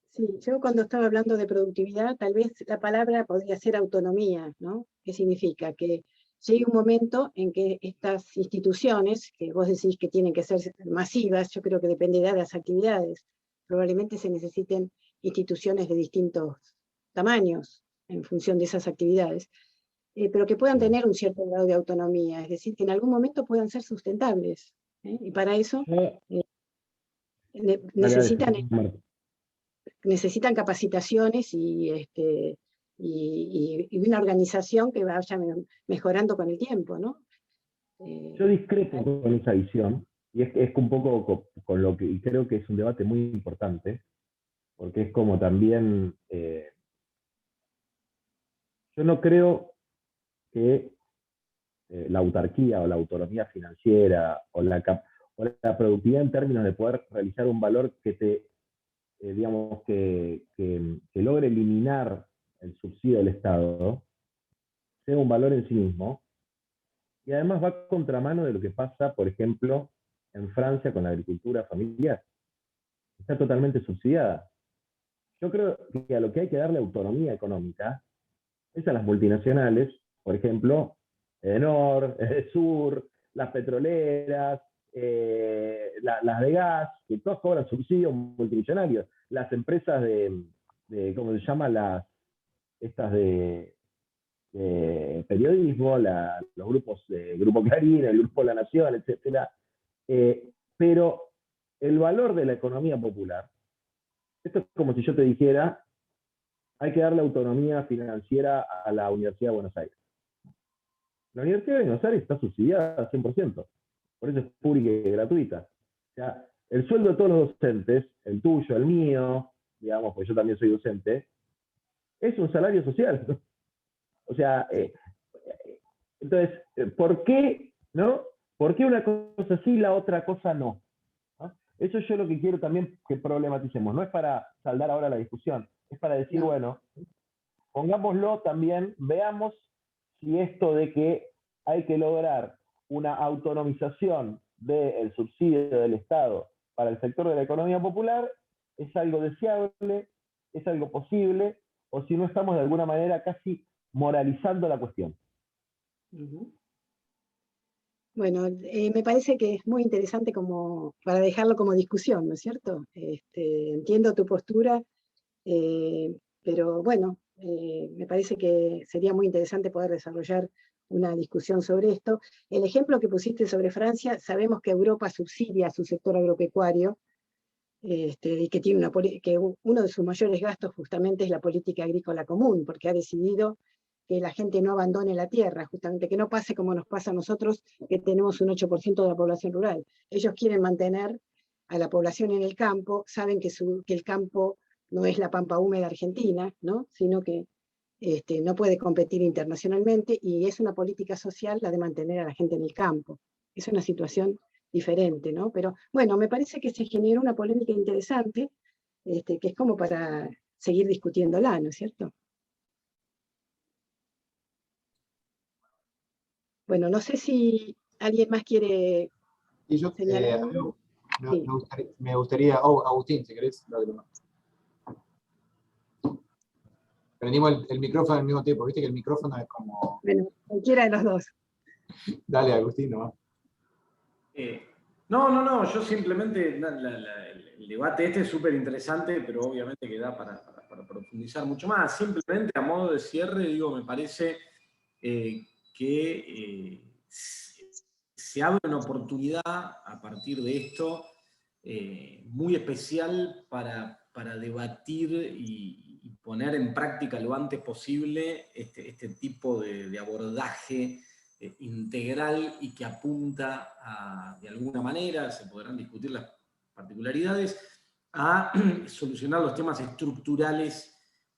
Sí, yo cuando estaba hablando de productividad, tal vez la palabra podría ser autonomía, ¿no? ¿Qué significa? Que llegue un momento en que estas instituciones, que vos decís que tienen que ser masivas, yo creo que dependerá de las actividades. Probablemente se necesiten instituciones de distintos tamaños en función de esas actividades, pero que puedan tener un cierto grado de autonomía, es decir, que en algún momento puedan ser sustentables. Y para eso necesitan capacitaciones y una organización que vaya mejorando con el tiempo, ¿no? Yo discrepo con esa visión, y es un poco con lo que, y creo que es un debate muy importante, porque es como también, yo no creo que la autarquía o la autonomía financiera o la productividad en términos de poder realizar un valor que te, digamos, que logre eliminar el subsidio del Estado, sea un valor en sí mismo, y además va a contramano de lo que pasa, por ejemplo, en Francia con la agricultura familiar. Está totalmente subsidiada. Yo creo que a lo que hay que darle autonomía económica es a las multinacionales, por ejemplo, Edenor, Sur, las petroleras, las de gas, que todas cobran subsidios multimillonarios. Las empresas de ¿cómo se llama? Estas de periodismo, los grupos, Grupo Clarín, el Grupo La Nación, etc. Pero el valor de la economía popular, esto es como si yo te dijera, hay que darle autonomía financiera a la Universidad de Buenos Aires. La Universidad de Buenos Aires está subsidiada al 100%, por eso es pública y gratuita. O sea, el sueldo de todos los docentes, el tuyo, el mío, digamos, porque yo también soy docente, es un salario social, ¿no? O sea, entonces, ¿por qué, no? ¿Por qué una cosa sí y la otra cosa no? ¿No? Eso yo lo que quiero también que problematicemos. No es para saldar ahora la discusión, es para decir, No. bueno, pongámoslo también, veamos si esto de que hay que lograr una autonomización del subsidio del Estado para el sector de la economía popular es algo deseable, es algo posible, o si no estamos de alguna manera casi moralizando la cuestión. Bueno, me parece que es muy interesante como para dejarlo como discusión, ¿no es cierto? Entiendo tu postura, pero bueno, me parece que sería muy interesante poder desarrollar una discusión sobre esto. El ejemplo que pusiste sobre Francia, sabemos que Europa subsidia a su sector agropecuario, y que tiene que uno de sus mayores gastos justamente es la política agrícola común, porque ha decidido que la gente no abandone la tierra, justamente que no pase como nos pasa a nosotros, que tenemos un 8% de la población rural. Ellos quieren mantener a la población en el campo, saben que el campo no es la pampa húmeda argentina, ¿no? Sino que no puede competir internacionalmente, y es una política social la de mantener a la gente en el campo. Es una situación diferente, ¿no? Pero bueno, me parece que se generó una polémica interesante, que es como para seguir discutiéndola, ¿no es cierto? Bueno, no sé si alguien más quiere Y yo, señalar a mí algo. Sí. me gustaría, Agustín, si querés, dale. Prendimos el micrófono al mismo tiempo, viste que el micrófono es como... Bueno, cualquiera de los dos. Dale, Agustín, nomás. No, yo simplemente, el debate este es súper interesante, pero obviamente que da para profundizar mucho más. Simplemente a modo de cierre, digo, me parece que se abre una oportunidad a partir de esto muy especial para debatir y poner en práctica lo antes posible este tipo de abordaje integral y que apunta a, de alguna manera, se podrán discutir las particularidades, a solucionar los temas estructurales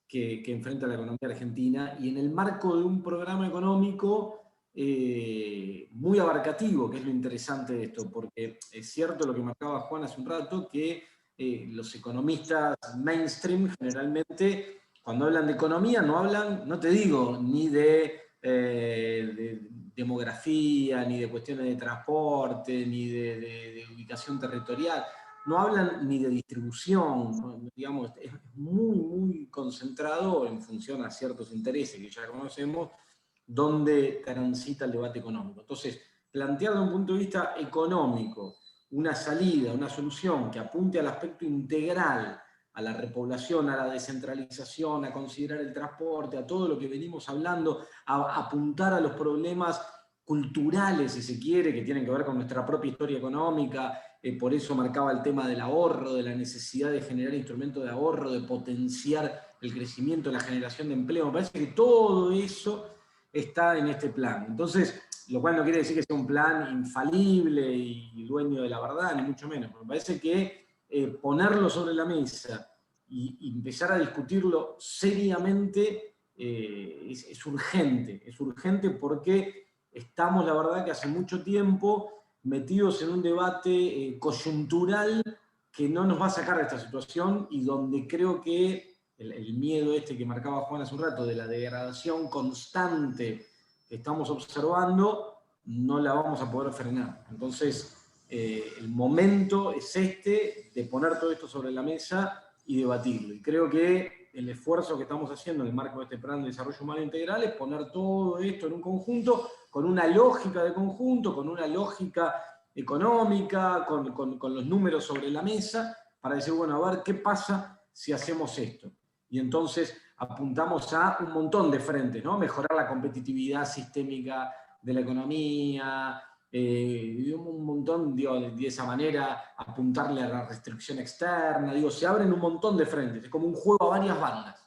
que enfrenta la economía argentina, y en el marco de un programa económico muy abarcativo, que es lo interesante de esto, porque es cierto lo que marcaba Juan hace un rato, que los economistas mainstream generalmente, cuando hablan de economía, no hablan, no te digo, ni de demografía, ni de cuestiones de transporte, ni de ubicación territorial, no hablan ni de distribución, ¿no? Digamos, es muy, muy concentrado en función a ciertos intereses que ya conocemos, donde transita el debate económico. Entonces, plantear desde un punto de vista económico una salida, una solución que apunte al aspecto integral, a la repoblación, a la descentralización, a considerar el transporte, a todo lo que venimos hablando, a apuntar a los problemas culturales, si se quiere, que tienen que ver con nuestra propia historia económica. Por eso marcaba el tema del ahorro, de la necesidad de generar instrumentos de ahorro, de potenciar el crecimiento, la generación de empleo. Me parece que todo eso está en este plan. Entonces, lo cual no quiere decir que sea un plan infalible y dueño de la verdad, ni mucho menos. Me parece que ponerlo sobre la mesa y empezar a discutirlo seriamente es urgente porque estamos, la verdad, que hace mucho tiempo metidos en un debate coyuntural que no nos va a sacar de esta situación, y donde creo que el miedo este que marcaba Juan hace un rato, de la degradación constante que estamos observando, no la vamos a poder frenar. Entonces, el momento es este, de poner todo esto sobre la mesa y debatirlo. Y creo que el esfuerzo que estamos haciendo en el marco de este plan de desarrollo humano integral es poner todo esto en un conjunto, con una lógica de conjunto, con una lógica económica, con los números sobre la mesa, para decir, bueno, a ver qué pasa si hacemos esto. Y entonces apuntamos a un montón de frentes, ¿no? Mejorar la competitividad sistémica de la economía, un montón, digo, de esa manera, apuntarle a la restricción externa, digo, se abren un montón de frentes, es como un juego a varias bandas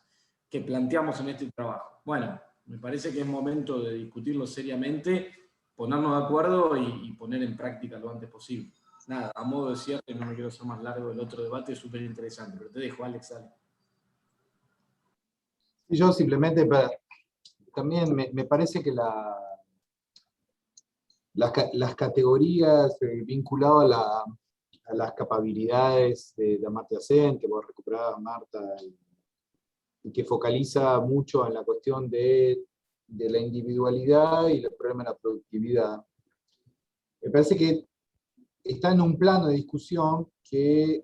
que planteamos en este trabajo. Bueno, me parece que es momento de discutirlo seriamente ponernos de acuerdo y poner en práctica lo antes posible. Nada, a modo de cierre, no me quiero hacer más largo, el otro debate es súper interesante, pero te dejo, Alex, dale. Y yo simplemente, también me parece que las categorías vinculadas a las capacidades de Amartya Sen, que vos recuperabas, Marta, y que focaliza mucho en la cuestión de la individualidad y el problema de la productividad. Me parece que está en un plano de discusión que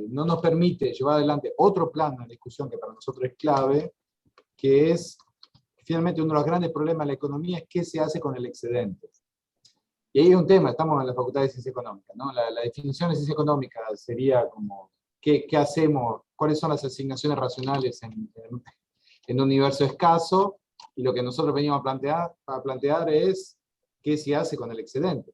no nos permite llevar adelante otro plano de discusión que para nosotros es clave, que es, finalmente, uno de los grandes problemas de la economía es qué se hace con el excedente. Y ahí hay un tema, estamos en la Facultad de Ciencia Económica, ¿no? La definición de ciencia económica sería como, ¿qué hacemos? ¿Cuáles son las asignaciones racionales en un universo escaso? Y lo que nosotros venimos a plantear es qué se hace con el excedente.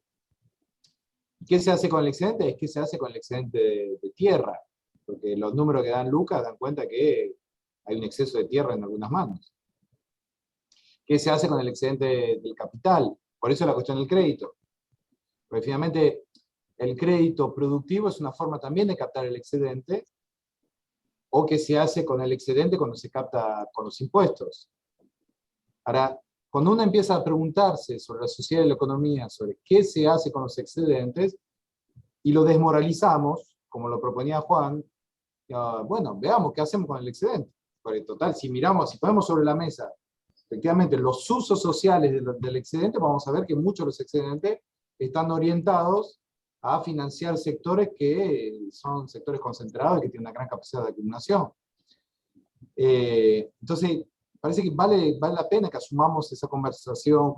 ¿Qué se hace con el excedente? Es qué se hace con el excedente de tierra. Porque los números que dan Lucas dan cuenta que hay un exceso de tierra en algunas manos. ¿Qué se hace con el excedente del capital? Por eso la cuestión del crédito. Porque finalmente el crédito productivo es una forma también de captar el excedente, o qué se hace con el excedente cuando se capta con los impuestos. Ahora, cuando uno empieza a preguntarse sobre la sociedad y la economía, sobre qué se hace con los excedentes, y lo desmoralizamos, como lo proponía Juan, bueno, veamos qué hacemos con el excedente. Porque total, si ponemos sobre la mesa, efectivamente, los usos sociales del excedente, vamos a ver que muchos de los excedentes están orientados a financiar sectores que son sectores concentrados y que tienen una gran capacidad de acumulación. Entonces, parece que vale la pena que asumamos esa conversación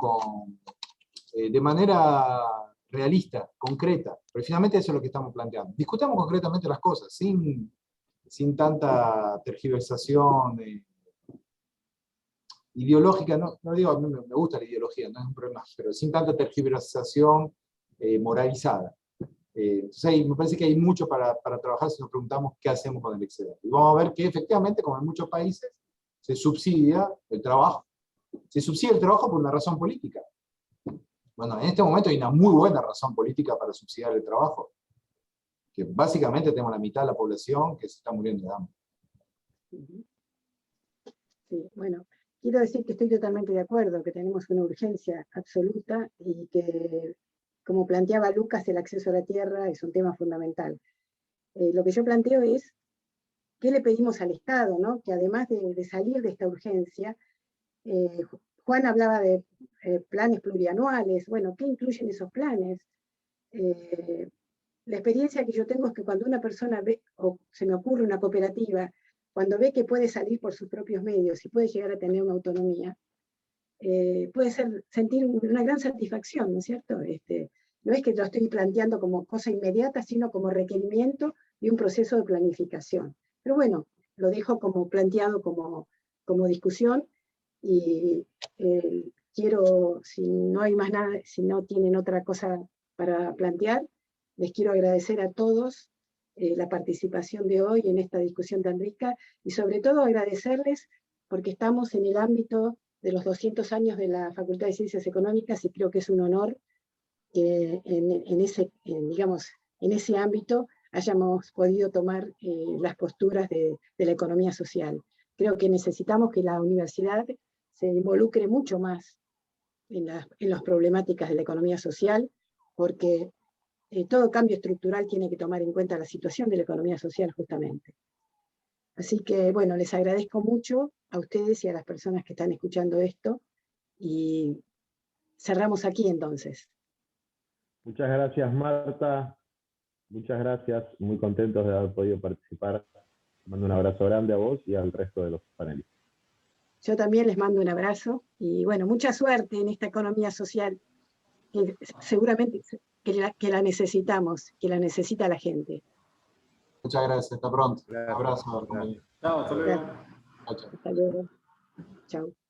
de manera realista, concreta, pero finalmente eso es lo que estamos planteando. Discutamos concretamente las cosas, sin tanta tergiversación ideológica, no digo, a mí me gusta la ideología, no es un problema, pero sin tanta tergiversación moralizada. Entonces me parece que hay mucho para trabajar si nos preguntamos qué hacemos con el excedente. Y vamos a ver que efectivamente, como en muchos países, se subsidia el trabajo. Se subsidia el trabajo por una razón política. Bueno, en este momento hay una muy buena razón política para subsidiar el trabajo. Que básicamente tenemos la mitad de la población que se está muriendo de hambre. Sí, bueno, quiero decir que estoy totalmente de acuerdo, que tenemos una urgencia absoluta y que, como planteaba Lucas, el acceso a la tierra es un tema fundamental. Lo que yo planteo es, ¿qué le pedimos al Estado, ¿no? Que además de salir de esta urgencia, Juan hablaba de planes plurianuales, bueno, ¿qué incluyen esos planes? La experiencia que yo tengo es que cuando una persona ve, o se me ocurre una cooperativa, cuando ve que puede salir por sus propios medios y puede llegar a tener una autonomía, puede sentir una gran satisfacción, ¿no es cierto? No es que lo estoy planteando como cosa inmediata, sino como requerimiento y un proceso de planificación. Pero bueno, lo dejo como planteado como discusión y quiero, si no hay más nada, si no tienen otra cosa para plantear, les quiero agradecer a todos la participación de hoy en esta discusión tan rica y sobre todo agradecerles porque estamos en el ámbito de los 200 años de la Facultad de Ciencias Económicas y creo que es un honor que en ese ámbito hayamos podido tomar las posturas de la economía social. Creo que necesitamos que la universidad se involucre mucho más en las problemáticas de la economía social, porque todo cambio estructural tiene que tomar en cuenta la situación de la economía social justamente. Así que, bueno, les agradezco mucho a ustedes y a las personas que están escuchando esto, y cerramos aquí entonces. Muchas gracias, Marta. Muchas gracias. Muy contentos de haber podido participar. Mando un abrazo grande a vos y al resto de los panelistas. Yo también les mando un abrazo y, bueno, mucha suerte en esta economía social, que seguramente que la necesitamos, que la necesita la gente. Muchas gracias, hasta pronto. Gracias. Un abrazo. Chao, hasta luego. Hasta luego. Chao.